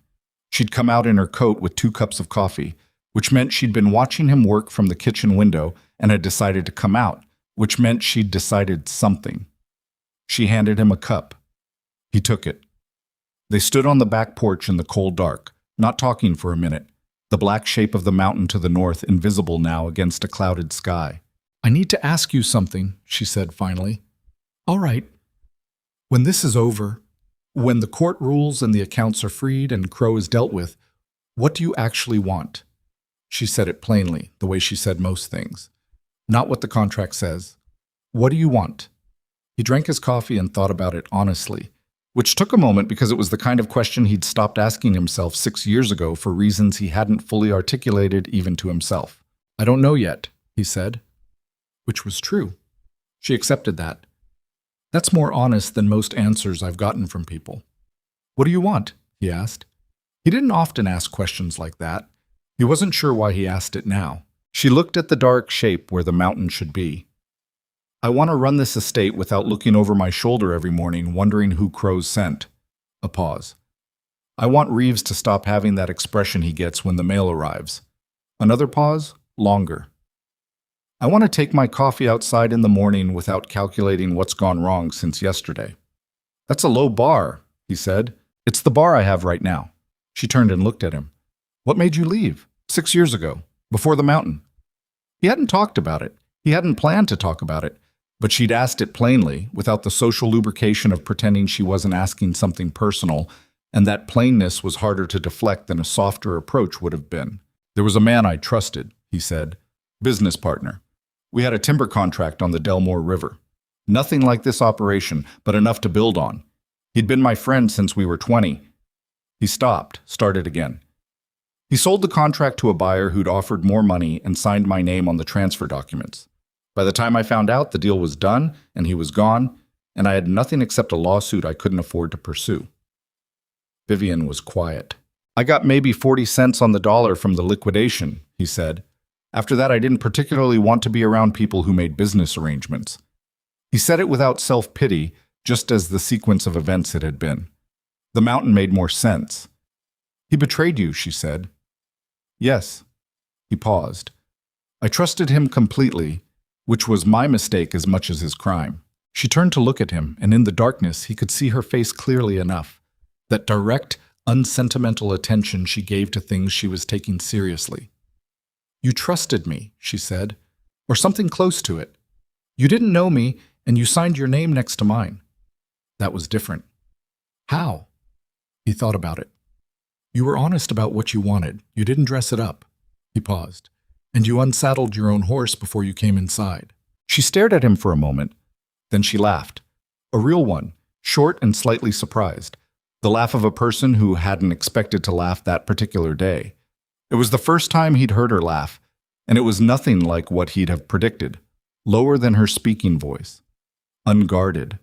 She'd come out in her coat with 2 cups of coffee, which meant she'd been watching him work from the kitchen window and had decided to come out, which meant she'd decided something. She handed him a cup. He took it. They stood on the back porch in the cold dark, not talking for a minute, the black shape of the mountain to the north invisible now against a clouded sky. I need to ask you something, she said finally. All right. When this is over, when the court rules and the accounts are freed and Crow is dealt with, what do you actually want? She said it plainly, the way she said most things. Not what the contract says. What do you want? He drank his coffee and thought about it honestly, which took a moment because it was the kind of question he'd stopped asking himself 6 years ago for reasons he hadn't fully articulated even to himself. I don't know yet, he said. Which was true. She accepted that. That's more honest than most answers I've gotten from people. What do you want? He asked. He didn't often ask questions like that. He wasn't sure why he asked it now. She looked at the dark shape where the mountain should be. I want to run this estate without looking over my shoulder every morning, wondering who Crows sent. A pause. I want Reeves to stop having that expression he gets when the mail arrives. Another pause, longer. I want to take my coffee outside in the morning without calculating what's gone wrong since yesterday. That's a low bar, he said. It's the bar I have right now. She turned and looked at him. What made you leave? 6 years ago, before the mountain. He hadn't talked about it. He hadn't planned to talk about it. But she'd asked it plainly, without the social lubrication of pretending she wasn't asking something personal, and that plainness was harder to deflect than a softer approach would have been. There was a man I trusted, he said. Business partner. We had a timber contract on the Delmore River. Nothing like this operation, but enough to build on. He'd been my friend since we were 20. He stopped, started again. He sold the contract to a buyer who'd offered more money and signed my name on the transfer documents. By the time I found out, the deal was done, and he was gone, and I had nothing except a lawsuit I couldn't afford to pursue. Vivian was quiet. I got maybe 40 cents on the dollar from the liquidation, he said. After that, I didn't particularly want to be around people who made business arrangements. He said it without self-pity, just as the sequence of events it had been. The mountain made more sense. He betrayed you, she said. Yes. He paused. I trusted him completely, which was my mistake as much as his crime. She turned to look at him, and in the darkness he could see her face clearly enough. That direct, unsentimental attention she gave to things she was taking seriously. You trusted me, she said, or something close to it. You didn't know me, and you signed your name next to mine. That was different. How? He thought about it. You were honest about what you wanted. You didn't dress it up. He paused. And you unsaddled your own horse before you came inside. She stared at him for a moment. Then she laughed. A real one, short and slightly surprised. The laugh of a person who hadn't expected to laugh that particular day. It was the first time he'd heard her laugh, and it was nothing like what he'd have predicted. Lower than her speaking voice. Unguarded.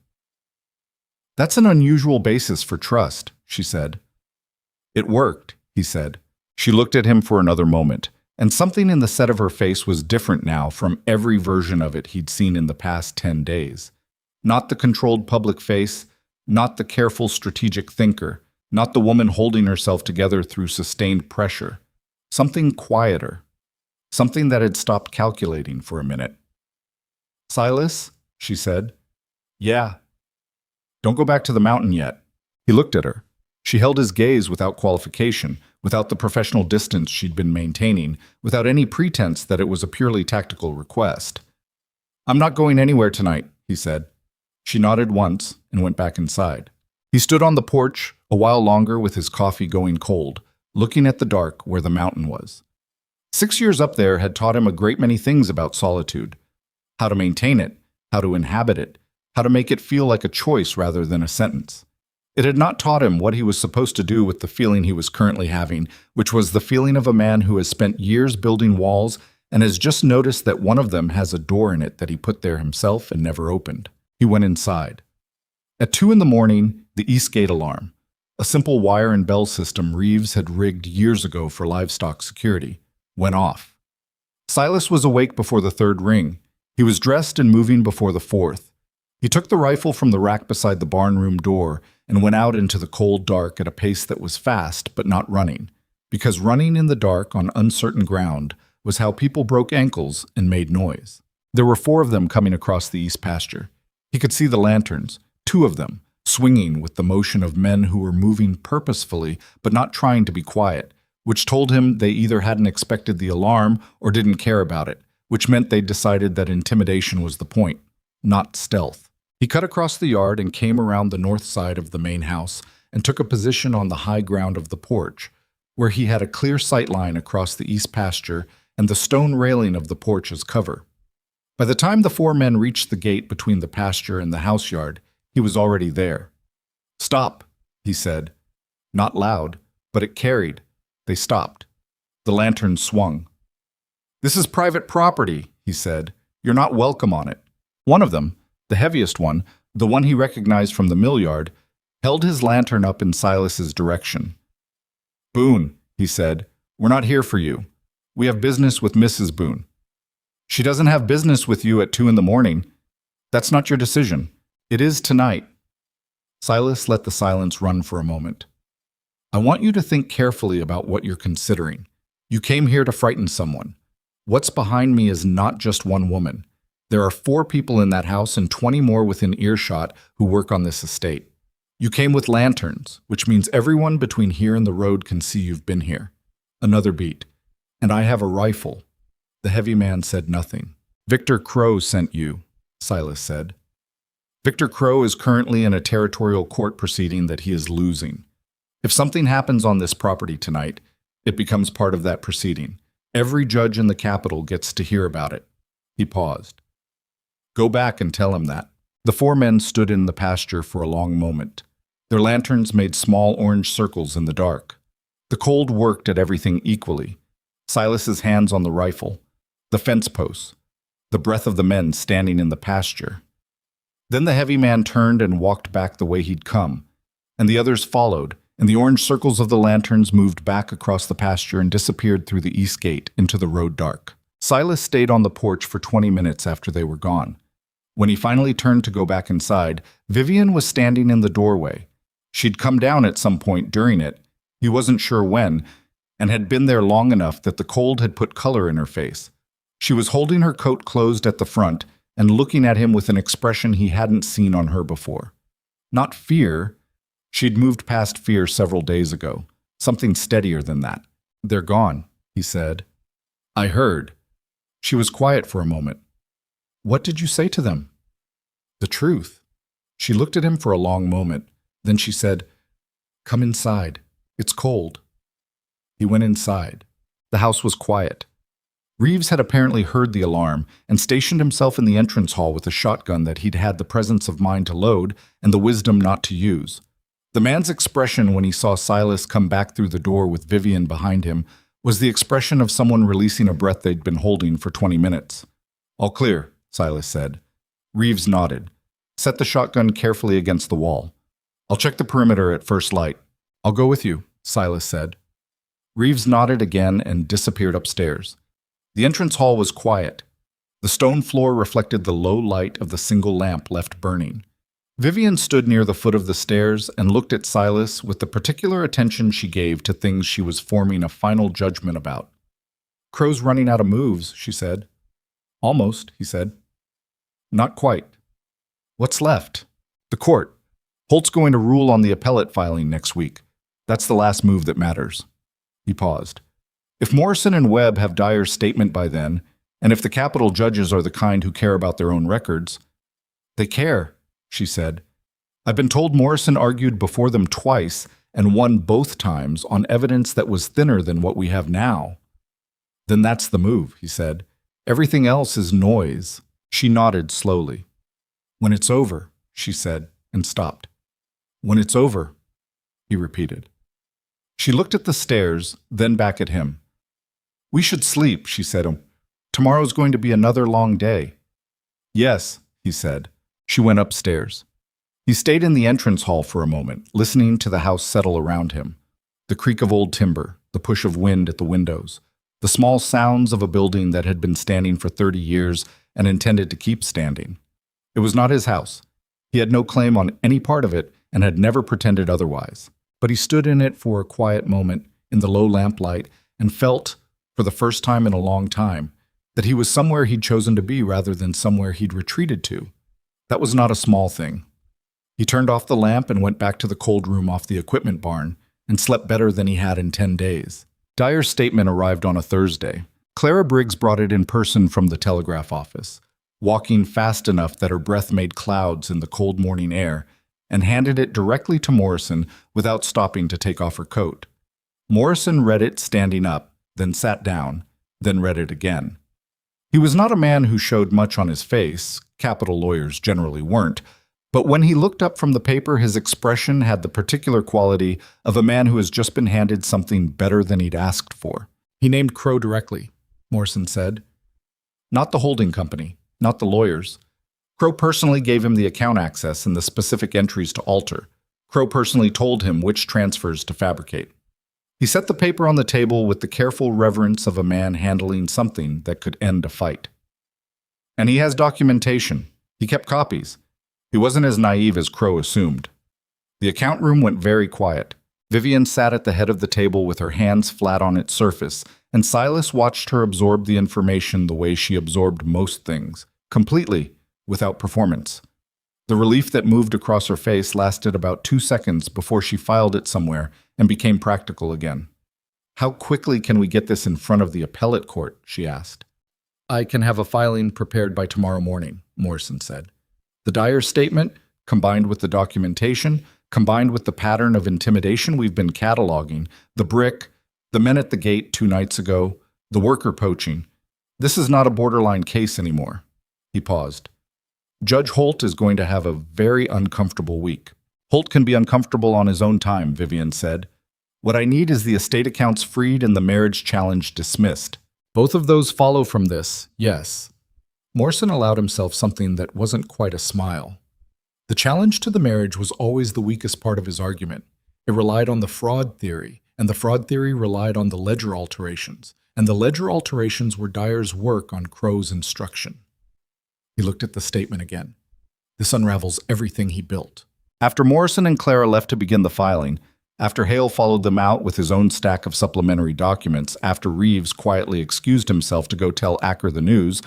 "That's an unusual basis for trust," she said. "It worked," he said. She looked at him for another moment, and something in the set of her face was different now from every version of it he'd seen in the past 10 days. Not the controlled public face, not the careful strategic thinker, not the woman holding herself together through sustained pressure. Something quieter. Something that had stopped calculating for a minute. "Silas?" she said. "Yeah." "Don't go back to the mountain yet." He looked at her. She held his gaze without qualification, without the professional distance she'd been maintaining, without any pretense that it was a purely tactical request. "I'm not going anywhere tonight," he said. She nodded once and went back inside. He stood on the porch a while longer with his coffee going cold, looking at the dark where the mountain was. 6 years up there had taught him a great many things about solitude. How to maintain it, how to inhabit it, how to make it feel like a choice rather than a sentence. It had not taught him what he was supposed to do with the feeling he was currently having, which was the feeling of a man who has spent years building walls and has just noticed that one of them has a door in it that he put there himself and never opened. He went inside. At 2 in the morning, the east gate alarm, a simple wire and bell system Reeves had rigged years ago for livestock security, went off. Silas was awake before the 3rd ring. He was dressed and moving before the 4th. He took the rifle from the rack beside the barn room door and went out into the cold dark at a pace that was fast but not running, because running in the dark on uncertain ground was how people broke ankles and made noise. There were 4 of them coming across the east pasture. He could see the lanterns, 2 of them, swinging with the motion of men who were moving purposefully but not trying to be quiet, which told him they either hadn't expected the alarm or didn't care about it, which meant they decided that intimidation was the point, not stealth. He cut across the yard and came around the north side of the main house and took a position on the high ground of the porch, where he had a clear sight line across the east pasture and the stone railing of the porch as cover. By the time the 4 men reached the gate between the pasture and the house yard, he was already there. "Stop," he said. Not loud, but it carried. They stopped. The lantern swung. "This is private property," he said. "You're not welcome on it." One of them, the heaviest one, the one he recognized from the mill yard, held his lantern up in Silas's direction. "Boone," he said, "we're not here for you. We have business with Mrs. Boone." "She doesn't have business with you at 2 in the morning. That's not your decision. It is tonight." Silas let the silence run for a moment. "I want you to think carefully about what you're considering. You came here to frighten someone. What's behind me is not just one woman. There are 4 people in that house and 20 more within earshot who work on this estate. You came with lanterns, which means everyone between here and the road can see you've been here." Another beat. "And I have a rifle." The heavy man said nothing. "Victor Crow sent you," Silas said. "Victor Crow is currently in a territorial court proceeding that he is losing. If something happens on this property tonight, it becomes part of that proceeding. Every judge in the capital gets to hear about it." He paused. "Go back and tell him that." The 4 men stood in the pasture for a long moment. Their lanterns made small orange circles in the dark. The cold worked at everything equally. Silas's hands on the rifle, the fence posts, the breath of the men standing in the pasture. Then the heavy man turned and walked back the way he'd come, and the others followed, and the orange circles of the lanterns moved back across the pasture and disappeared through the east gate into the road dark. Silas stayed on the porch for 20 minutes after they were gone. When he finally turned to go back inside, Vivian was standing in the doorway. She'd come down at some point during it, he wasn't sure when, and had been there long enough that the cold had put color in her face. She was holding her coat closed at the front and looking at him with an expression he hadn't seen on her before. Not fear. She'd moved past fear several days ago. Something steadier than that. "They're gone," he said. "I heard." She was quiet for a moment. "What did you say to them?" "The truth." She looked at him for a long moment. Then she said, "Come inside. It's cold." He went inside. The house was quiet. Reeves had apparently heard the alarm and stationed himself in the entrance hall with a shotgun that he'd had the presence of mind to load and the wisdom not to use. The man's expression when he saw Silas come back through the door with Vivian behind him was the expression of someone releasing a breath they'd been holding for 20 minutes. "All clear," Silas said. Reeves nodded. Set the shotgun carefully against the wall. "I'll check the perimeter at first light." "I'll go with you," Silas said. Reeves nodded again and disappeared upstairs. The entrance hall was quiet. The stone floor reflected the low light of the single lamp left burning. Vivian stood near the foot of the stairs and looked at Silas with the particular attention she gave to things she was forming a final judgment about. "Crow's running out of moves," she said. "Almost," he said. "Not quite." "What's left?" "The court. Holt's going to rule on the appellate filing next week. That's the last move that matters." He paused. "If Morrison and Webb have Dyer's statement by then, and if the capital judges are the kind who care about their own records—" "They care," she said. "I've been told Morrison argued before them twice and won both times on evidence that was thinner than what we have now." "Then that's the move," he said. "Everything else is noise." She nodded slowly. "When it's over," she said, and stopped. "When it's over," he repeated. She looked at the stairs, then back at him. "We should sleep," she said. "Tomorrow's going to be another long day." "Yes," he said. She went upstairs. He stayed in the entrance hall for a moment, listening to the house settle around him. The creak of old timber, the push of wind at the windows, the small sounds of a building that had been standing for 30 years and intended to keep standing. It was not his house. He had no claim on any part of it and had never pretended otherwise. But he stood in it for a quiet moment in the low lamplight and felt, for the first time in a long time, that he was somewhere he'd chosen to be rather than somewhere he'd retreated to. That was not a small thing. He turned off the lamp and went back to the cold room off the equipment barn and slept better than he had in 10 days. Dyer's statement arrived on a Thursday. Clara Briggs brought it in person from the telegraph office, walking fast enough that her breath made clouds in the cold morning air, and handed it directly to Morrison without stopping to take off her coat. Morrison read it standing up, then sat down, then read it again. He was not a man who showed much on his face, capital lawyers generally weren't, but when he looked up from the paper his expression had the particular quality of a man who has just been handed something better than he'd asked for. "He named Crow directly," Morrison said. "Not the holding company, not the lawyers. Crow personally gave him the account access and the specific entries to alter. Crow personally told him which transfers to fabricate." He set the paper on the table with the careful reverence of a man handling something that could end a fight. "And he has documentation. He kept copies. He wasn't as naive as Crow assumed." The account room went very quiet. Vivian sat at the head of the table with her hands flat on its surface, and Silas watched her absorb the information the way she absorbed most things, completely, without performance. The relief that moved across her face lasted about 2 seconds before she filed it somewhere and became practical again. "How quickly can we get this in front of the appellate court?" she asked. "I can have a filing prepared by tomorrow morning," Morrison said. "The Dyer statement, combined with the documentation, combined with the pattern of intimidation we've been cataloging, the brick, the men at the gate 2 nights ago, the worker poaching. This is not a borderline case anymore." He paused. "Judge Holt is going to have a very uncomfortable week." "Holt can be uncomfortable on his own time," Vivian said. "What I need is the estate accounts freed and the marriage challenge dismissed. Both of those follow from this, yes." Morrison allowed himself something that wasn't quite a smile. The challenge to the marriage was always the weakest part of his argument. It relied on the fraud theory, and the fraud theory relied on the ledger alterations, and the ledger alterations were Dyer's work on Crow's instruction. He looked at the statement again. "This unravels everything he built." After Morrison and Clara left to begin the filing, after Hale followed them out with his own stack of supplementary documents, after Reeves quietly excused himself to go tell Acker the news,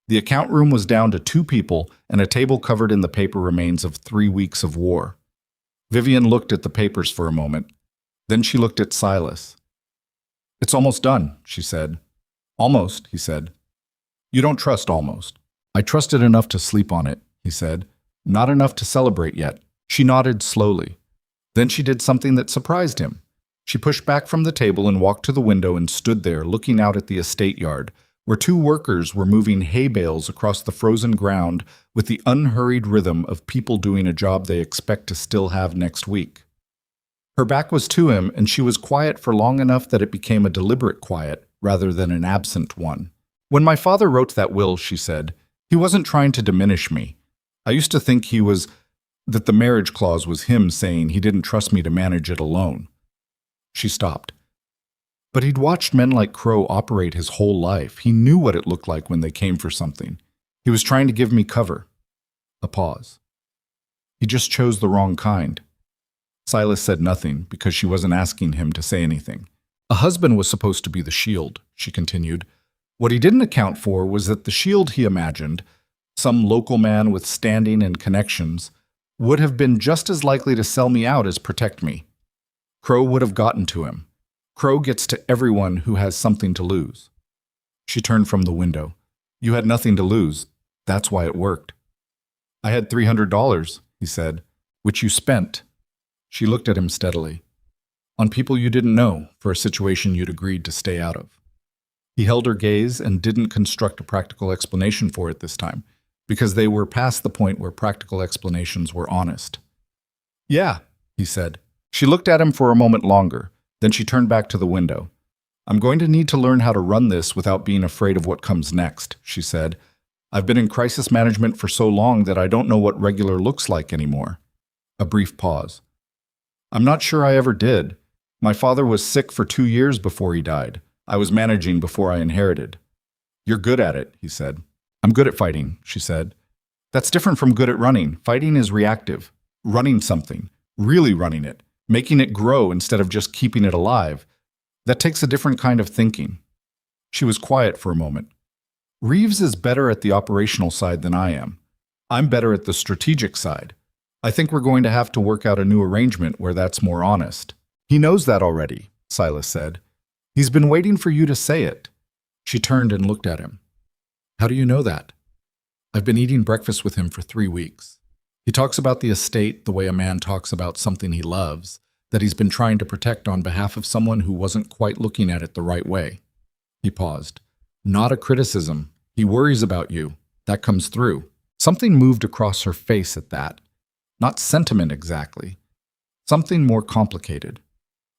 the account room was down to 2 people and a table covered in the paper remains of 3 weeks of war. Vivian looked at the papers for a moment. Then she looked at Silas. "It's almost done," she said. "Almost," he said. "You don't trust almost." "I trusted enough to sleep on it," he said. "Not enough to celebrate yet." She nodded slowly. Then she did something that surprised him. She pushed back from the table and walked to the window and stood there looking out at the estate yard, where two workers were moving hay bales across the frozen ground with the unhurried rhythm of people doing a job they expect to still have next week. Her back was to him, and she was quiet for long enough that it became a deliberate quiet rather than an absent one. When my father wrote that will, she said, he wasn't trying to diminish me. I used to think that the marriage clause was him saying he didn't trust me to manage it alone. She stopped. But he'd watched men like Crow operate his whole life. He knew what it looked like when they came for something. He was trying to give me cover. A pause. He just chose the wrong kind. Silas said nothing because she wasn't asking him to say anything. A husband was supposed to be the shield, she continued. What he didn't account for was that the shield he imagined, some local man with standing and connections, would have been just as likely to sell me out as protect me. Crow would have gotten to him. Crow gets to everyone who has something to lose. She turned from the window. You had nothing to lose. That's why it worked. I had $300, he said, which you spent. She looked at him steadily. On people you didn't know, for a situation you'd agreed to stay out of. He held her gaze and didn't construct a practical explanation for it this time, because they were past the point where practical explanations were honest. Yeah, he said. She looked at him for a moment longer. Then she turned back to the window. I'm going to need to learn how to run this without being afraid of what comes next, she said. I've been in crisis management for so long that I don't know what regular looks like anymore. A brief pause. I'm not sure I ever did. My father was sick for 2 years before he died. I was managing before I inherited. You're good at it, he said. I'm good at fighting, she said. That's different from good at running. Fighting is reactive. Running something, really running it, making it grow instead of just keeping it alive. That takes a different kind of thinking. She was quiet for a moment. Reeves is better at the operational side than I am. I'm better at the strategic side. I think we're going to have to work out a new arrangement where that's more honest. He knows that already, Silas said. He's been waiting for you to say it. She turned and looked at him. How do you know that? I've been eating breakfast with him for 3 weeks. He talks about the estate the way a man talks about something he loves, that he's been trying to protect on behalf of someone who wasn't quite looking at it the right way. He paused. Not a criticism. He worries about you. That comes through. Something moved across her face at that. Not sentiment exactly. Something more complicated.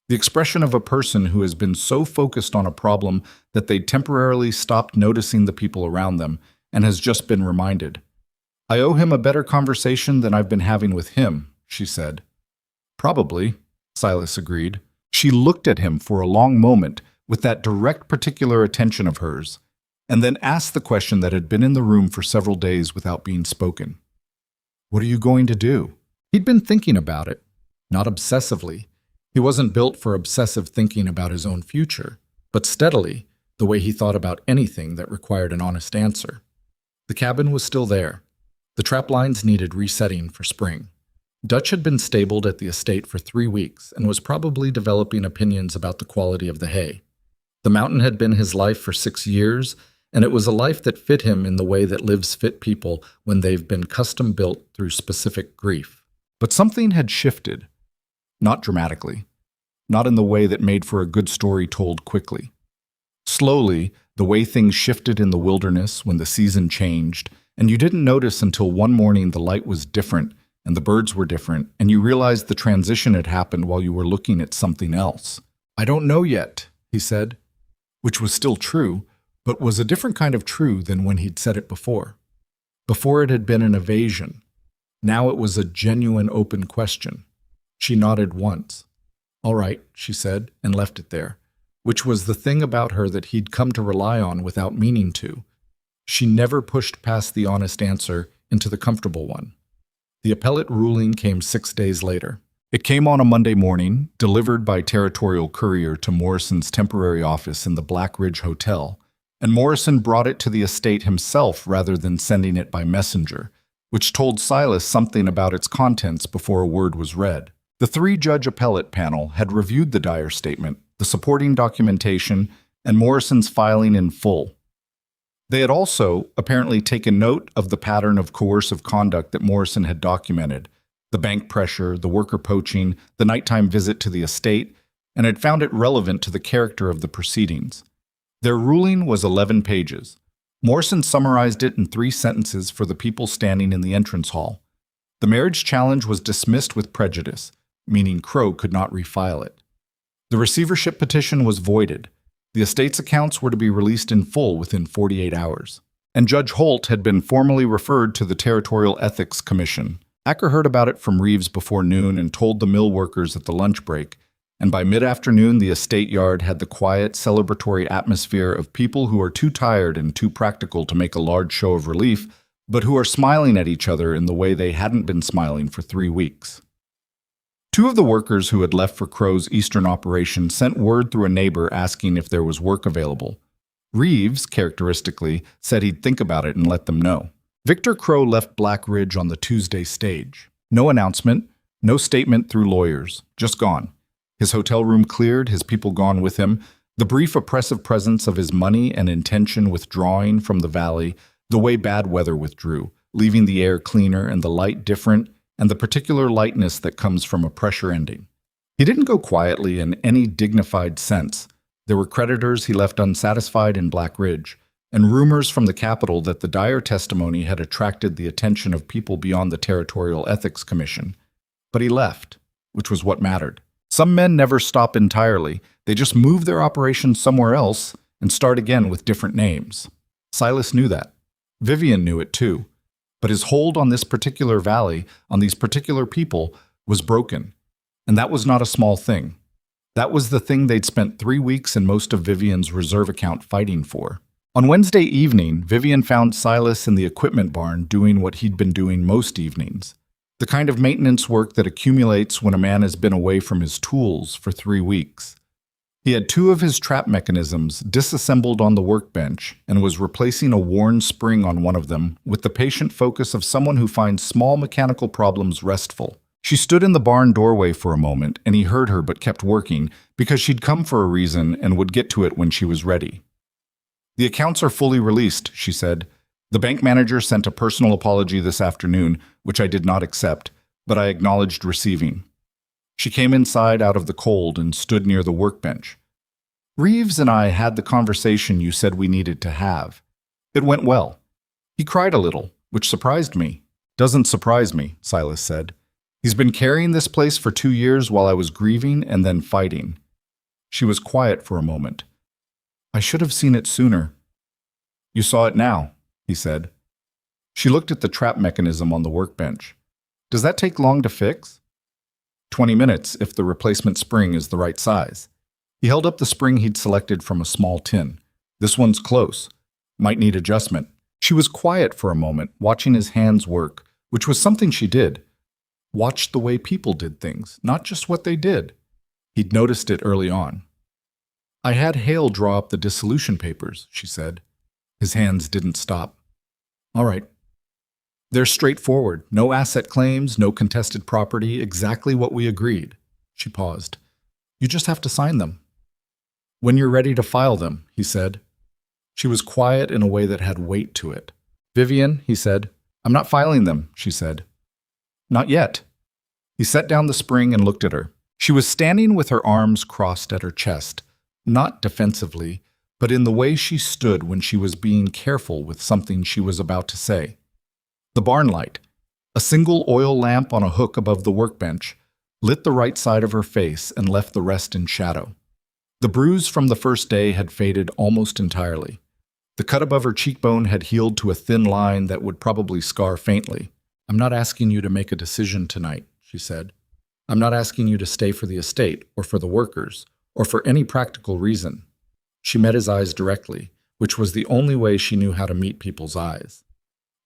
The expression of a person who has been so focused on a problem that they temporarily stopped noticing the people around them and has just been reminded. I owe him a better conversation than I've been having with him, she said. Probably, Silas agreed. She looked at him for a long moment with that direct particular attention of hers, and then asked the question that had been in the room for several days without being spoken. What are you going to do? He'd been thinking about it, not obsessively. He wasn't built for obsessive thinking about his own future, but steadily, the way he thought about anything that required an honest answer. The cabin was still there. The trap lines needed resetting for spring. Dutch had been stabled at the estate for 3 weeks and was probably developing opinions about the quality of the hay. The mountain had been his life for 6 years, and it was a life that fit him in the way that lives fit people when they've been custom built through specific grief. But something had shifted. Not dramatically. Not in the way that made for a good story told quickly. Slowly, the way things shifted in the wilderness when the season changed, and you didn't notice until one morning the light was different and the birds were different, and you realized the transition had happened while you were looking at something else. I don't know yet, he said, which was still true, but was a different kind of true than when he'd said it before. Before it had been an evasion. Now it was a genuine open question. She nodded once. All right, she said, and left it there, which was the thing about her that he'd come to rely on without meaning to. She never pushed past the honest answer into the comfortable one. The appellate ruling came 6 days later. It came on a Monday morning, delivered by territorial courier to Morrison's temporary office in the Black Ridge Hotel, and Morrison brought it to the estate himself rather than sending it by messenger, which told Silas something about its contents before a word was read. The 3-judge appellate panel had reviewed the Dyer statement, the supporting documentation, and Morrison's filing in full. They had also apparently taken note of the pattern of coercive conduct that Morrison had documented, the bank pressure, the worker poaching, the nighttime visit to the estate, and had found it relevant to the character of the proceedings. Their ruling was 11 pages. Morrison summarized it in 3 sentences for the people standing in the entrance hall. The marriage challenge was dismissed with prejudice, meaning Crow could not refile it. The receivership petition was voided. The estate's accounts were to be released in full within 48 hours. And Judge Holt had been formally referred to the Territorial Ethics Commission. Acker heard about it from Reeves before noon and told the mill workers at the lunch break, and by mid-afternoon the estate yard had the quiet, celebratory atmosphere of people who are too tired and too practical to make a large show of relief, but who are smiling at each other in the way they hadn't been smiling for 3 weeks. 2 of the workers who had left for Crow's eastern operation sent word through a neighbor asking if there was work available. Reeves, characteristically, said he'd think about it and let them know. Victor Crow left Black Ridge on the Tuesday stage. No announcement, no statement through lawyers, just gone. His hotel room cleared, his people gone with him, the brief oppressive presence of his money and intention withdrawing from the valley, the way bad weather withdrew, leaving the air cleaner and the light different, and the particular lightness that comes from a pressure ending. He didn't go quietly in any dignified sense. There were creditors he left unsatisfied in Black Ridge, and rumors from the capital that the Dyer testimony had attracted the attention of people beyond the Territorial Ethics Commission. But he left, which was what mattered. Some men never stop entirely. They just move their operations somewhere else and start again with different names. Silas knew that. Vivian knew it too. But his hold on this particular valley, on these particular people, was broken. And that was not a small thing. That was the thing they'd spent 3 weeks and most of Vivian's reserve account fighting for. On Wednesday evening, Vivian found Silas in the equipment barn doing what he'd been doing most evenings. The kind of maintenance work that accumulates when a man has been away from his tools for 3 weeks. He had 2 of his trap mechanisms disassembled on the workbench and was replacing a worn spring on one of them with the patient focus of someone who finds small mechanical problems restful. She stood in the barn doorway for a moment, and he heard her but kept working because she'd come for a reason and would get to it when she was ready. "The accounts are fully released," she said. "The bank manager sent a personal apology this afternoon, which I did not accept, but I acknowledged receiving." She came inside out of the cold and stood near the workbench. "Reeves and I had the conversation you said we needed to have. It went well. He cried a little, which surprised me." "Doesn't surprise me," Silas said. "He's been carrying this place for 2 years while I was grieving and then fighting." She was quiet for a moment. "I should have seen it sooner." "You saw it now," he said. She looked at the trap mechanism on the workbench. "Does that take long to fix?" 20 minutes if the replacement spring is the right size." He held up the spring he'd selected from a small tin. "This one's close. Might need adjustment." She was quiet for a moment, watching his hands work, which was something she did. Watched the way people did things, not just what they did. He'd noticed it early on. "I had Hale draw up the dissolution papers," she said. His hands didn't stop. "All right. They're straightforward. No asset claims, no contested property, exactly what we agreed." She paused. "You just have to sign them." "When you're ready to file them," he said. She was quiet in a way that had weight to it. "Vivian," he said. "I'm not filing them," she said. "Not yet." He set down the spring and looked at her. She was standing with her arms crossed at her chest, not defensively, but in the way she stood when she was being careful with something she was about to say. The barn light, a single oil lamp on a hook above the workbench, lit the right side of her face and left the rest in shadow. The bruise from the first day had faded almost entirely. The cut above her cheekbone had healed to a thin line that would probably scar faintly. "I'm not asking you to make a decision tonight," she said. "I'm not asking you to stay for the estate, or for the workers, or for any practical reason." She met his eyes directly, which was the only way she knew how to meet people's eyes.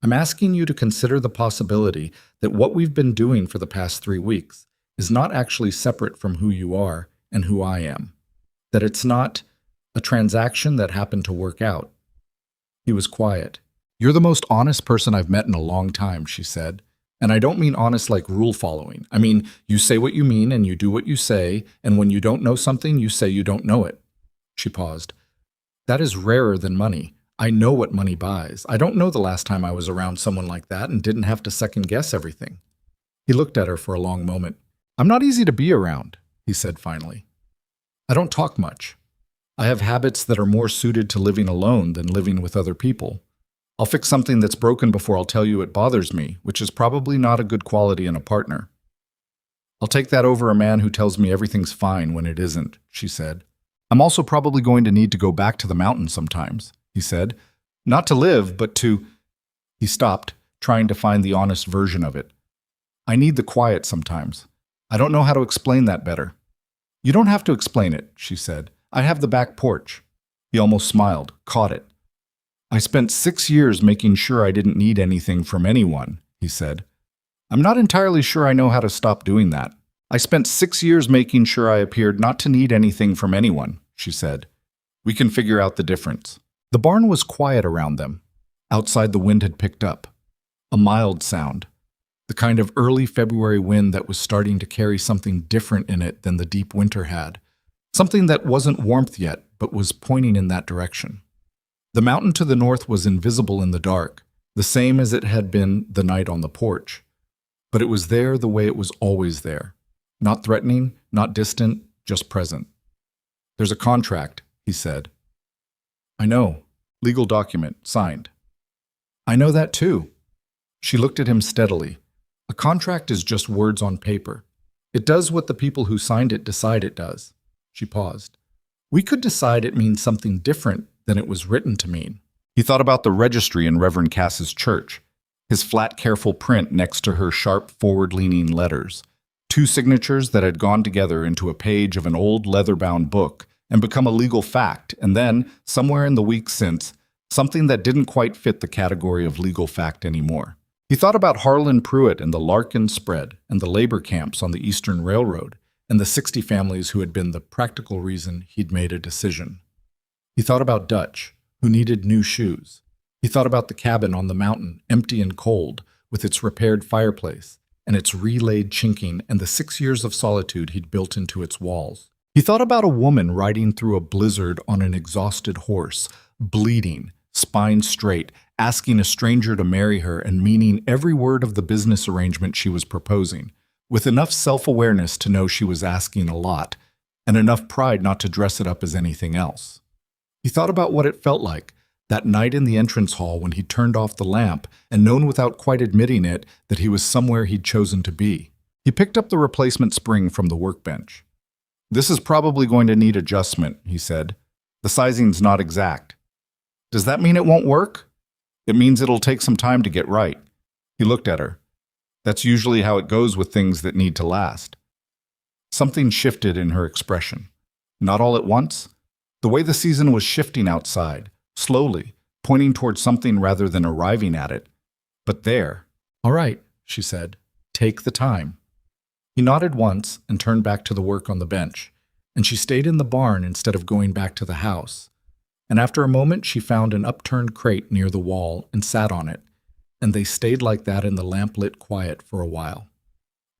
"I'm asking you to consider the possibility that what we've been doing for the past 3 weeks is not actually separate from who you are and who I am. That it's not a transaction that happened to work out." He was quiet. "You're the most honest person I've met in a long time," she said. "And I don't mean honest like rule following. I mean, you say what you mean and you do what you say, and when you don't know something, you say you don't know it." She paused. "That is rarer than money. I know what money buys. I don't know the last time I was around someone like that and didn't have to second-guess everything." He looked at her for a long moment. "I'm not easy to be around," he said finally. "I don't talk much." I have habits that are more suited to living alone than living with other people. I'll fix something that's broken before I'll tell you it bothers me, which is probably not a good quality in a partner. I'll take that over a man who tells me everything's fine when it isn't, she said. I'm also probably going to need to go back to the mountain sometimes, he said. Not to live, but to... He stopped, trying to find the honest version of it. I need the quiet sometimes. I don't know how to explain that better. You don't have to explain it, she said. I have the back porch. He almost smiled, caught it. I spent 6 years making sure I didn't need anything from anyone, he said. I'm not entirely sure I know how to stop doing that. I spent 6 years making sure I appeared not to need anything from anyone, she said. We can figure out the difference. The barn was quiet around them. Outside, the wind had picked up. A mild sound. The kind of early February wind that was starting to carry something different in it than the deep winter had. Something that wasn't warmth yet, but was pointing in that direction. The mountain to the north was invisible in the dark, the same as it had been the night on the porch. But it was there the way it was always there. Not threatening, not distant, just present. There's a contract, he said. I know. Legal document, signed. I know that too. She looked at him steadily. A contract is just words on paper. It does what the people who signed it decide it does. She paused. We could decide it means something different than it was written to mean. He thought about the registry in Reverend Cass's church, his flat, careful print next to her sharp, forward-leaning letters, 2 signatures that had gone together into a page of an old leather-bound book and become a legal fact, and then, somewhere in the weeks since, something that didn't quite fit the category of legal fact anymore. He thought about Harlan Pruitt and the Larkin spread and the labor camps on the Eastern Railroad and the 60 families who had been the practical reason he'd made a decision. He thought about Dutch, who needed new shoes. He thought about the cabin on the mountain, empty and cold, with its repaired fireplace and its relayed chinking and the 6 years of solitude he'd built into its walls. He thought about a woman riding through a blizzard on an exhausted horse, bleeding, spine straight, asking a stranger to marry her and meaning every word of the business arrangement she was proposing, with enough self-awareness to know she was asking a lot, and enough pride not to dress it up as anything else. He thought about what it felt like, that night in the entrance hall when he turned off the lamp and known without quite admitting it that he was somewhere he'd chosen to be. He picked up the replacement spring from the workbench. This is probably going to need adjustment, he said. The sizing's not exact. Does that mean it won't work? It means it'll take some time to get right. He looked at her. That's usually how it goes with things that need to last. Something shifted in her expression. Not all at once. The way the season was shifting outside, slowly, pointing towards something rather than arriving at it. But there. All right, she said. Take the time. He nodded once and turned back to the work on the bench, and she stayed in the barn instead of going back to the house. And after a moment, she found an upturned crate near the wall and sat on it, and they stayed like that in the lamp-lit quiet for a while.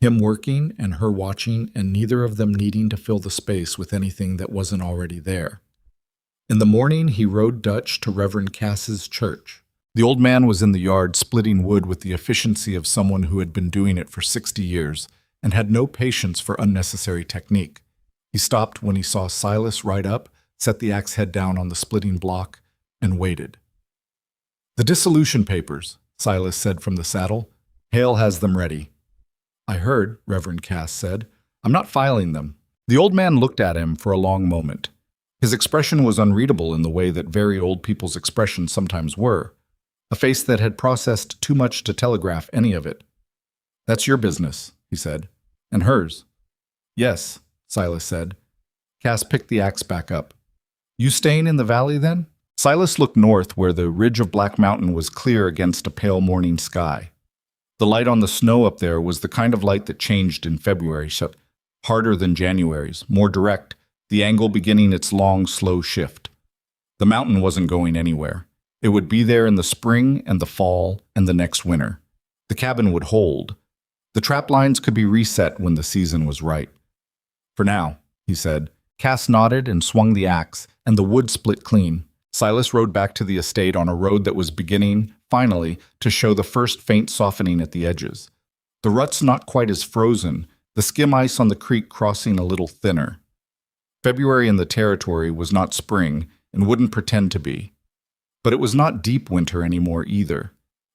Him working and her watching, and neither of them needing to fill the space with anything that wasn't already there. In the morning, he rode Dutch to Reverend Cass's church. The old man was in the yard splitting wood with the efficiency of someone who had been doing it for 60 years and had no patience for unnecessary technique. He stopped when he saw Silas ride up, set the axe head down on the splitting block, and waited. The dissolution papers, Silas said from the saddle. Hale has them ready. I heard, Reverend Cass said. I'm not filing them. The old man looked at him for a long moment. His expression was unreadable in the way that very old people's expressions sometimes were, a face that had processed too much to telegraph any of it. That's your business, he said. And hers. Yes, Silas said. Cass picked the axe back up. You staying in the valley, then? Silas looked north where the ridge of Black Mountain was clear against a pale morning sky. The light on the snow up there was the kind of light that changed in February, so harder than January's, more direct, the angle beginning its long, slow shift. The mountain wasn't going anywhere. It would be there in the spring and the fall and the next winter. The cabin would hold. The trap lines could be reset when the season was right. For now, he said. Cass nodded and swung the axe, and the wood split clean. Silas rode back to the estate on a road that was beginning, finally, to show the first faint softening at the edges. The ruts not quite as frozen, the skim ice on the creek crossing a little thinner. February in the territory was not spring and wouldn't pretend to be. But it was not deep winter anymore either.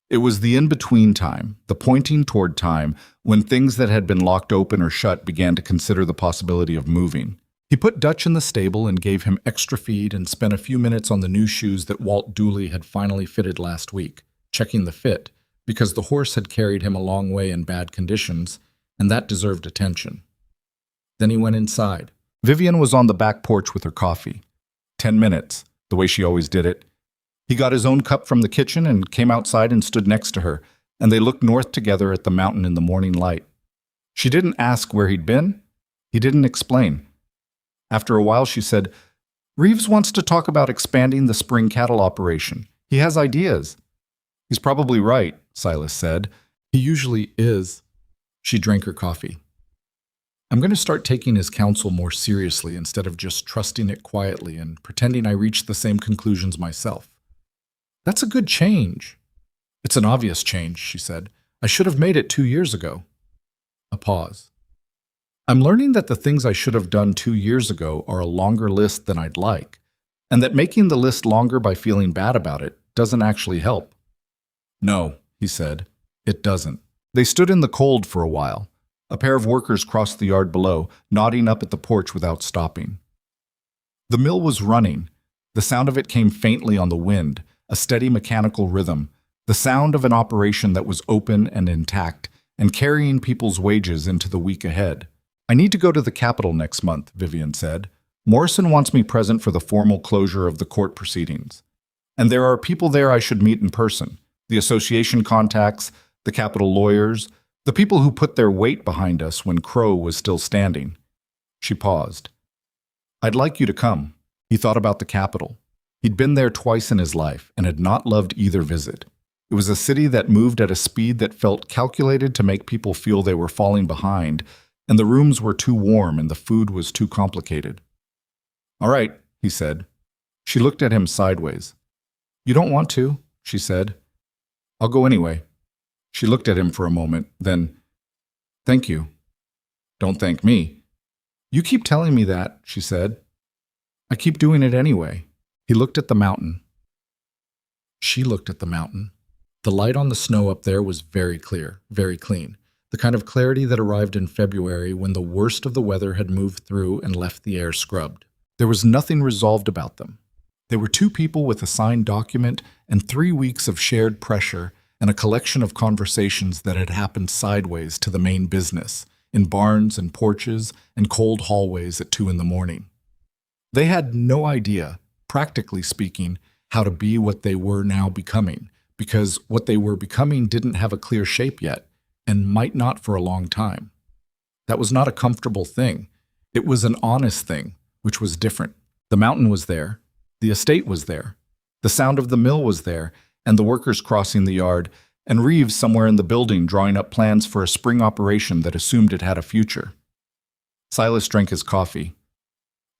It was the in-between time, the pointing toward time, when things that had been locked open or shut began to consider the possibility of moving. He put Dutch in the stable and gave him extra feed and spent a few minutes on the new shoes that Walt Dooley had finally fitted last week, checking the fit, because the horse had carried him a long way in bad conditions, and that deserved attention. Then he went inside. Vivian was on the back porch with her coffee. 10 minutes, the way she always did it. He got his own cup from the kitchen and came outside and stood next to her, and they looked north together at the mountain in the morning light. She didn't ask where he'd been. He didn't explain. After a while, she said, "Reeves wants to talk about expanding the spring cattle operation. He has ideas." "He's probably right," Silas said. "He usually is." She drank her coffee. "I'm going to start taking his counsel more seriously instead of just trusting it quietly and pretending I reached the same conclusions myself." "That's a good change." "It's an obvious change," she said. "I should have made it 2 years ago." A pause. "I'm learning that the things I should have done 2 years ago are a longer list than I'd like, and that making the list longer by feeling bad about it doesn't actually help." "No," he said, "it doesn't." They stood in the cold for a while. A pair of workers crossed the yard below, nodding up at the porch without stopping. The mill was running. The sound of it came faintly on the wind, a steady mechanical rhythm, the sound of an operation that was open and intact, and carrying people's wages into the week ahead. "I need to go to the Capitol next month," Vivian said. "Morrison wants me present for the formal closure of the court proceedings. And there are people there I should meet in person, the association contacts, the Capitol lawyers, the people who put their weight behind us when Crow was still standing." She paused. "I'd like you to come." He thought about the Capitol. He'd been there twice in his life and had not loved either visit. It was a city that moved at a speed that felt calculated to make people feel they were falling behind, and the rooms were too warm and the food was too complicated. "All right," he said. She looked at him sideways. "You don't want to," she said. "I'll go anyway." She looked at him for a moment, then, "Thank you." "Don't thank me." "You keep telling me that," she said. "I keep doing it anyway." He looked at the mountain. She looked at the mountain. The light on the snow up there was very clear, very clean, the kind of clarity that arrived in February when the worst of the weather had moved through and left the air scrubbed. There was nothing resolved about them. They were two people with a signed document and 3 weeks of shared pressure and a collection of conversations that had happened sideways to the main business, in barns and porches and cold hallways at 2 in the morning. They had no idea, practically speaking, how to be what they were now becoming, because what they were becoming didn't have a clear shape yet, and might not for a long time. That was not a comfortable thing. It was an honest thing, which was different. The mountain was there. The estate was there. The sound of the mill was there, and the workers crossing the yard, and Reeves somewhere in the building drawing up plans for a spring operation that assumed it had a future. Silas drank his coffee.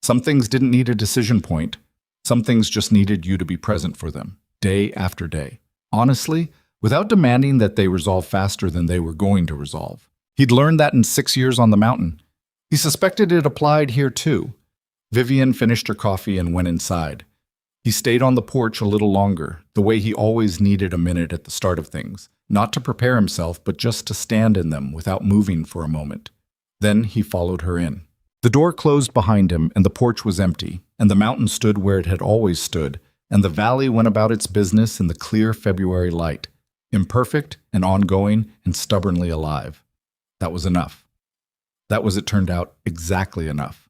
Some things didn't need a decision point. Some things just needed you to be present for them, day after day. Honestly, without demanding that they resolve faster than they were going to resolve. He'd learned that in 6 years on the mountain. He suspected it applied here too. Vivian finished her coffee and went inside. He stayed on the porch a little longer, the way he always needed a minute at the start of things, not to prepare himself, but just to stand in them without moving for a moment. Then he followed her in. The door closed behind him, and the porch was empty, and the mountain stood where it had always stood, and the valley went about its business in the clear February light, imperfect and ongoing and stubbornly alive. That was enough. That was, it turned out, exactly enough.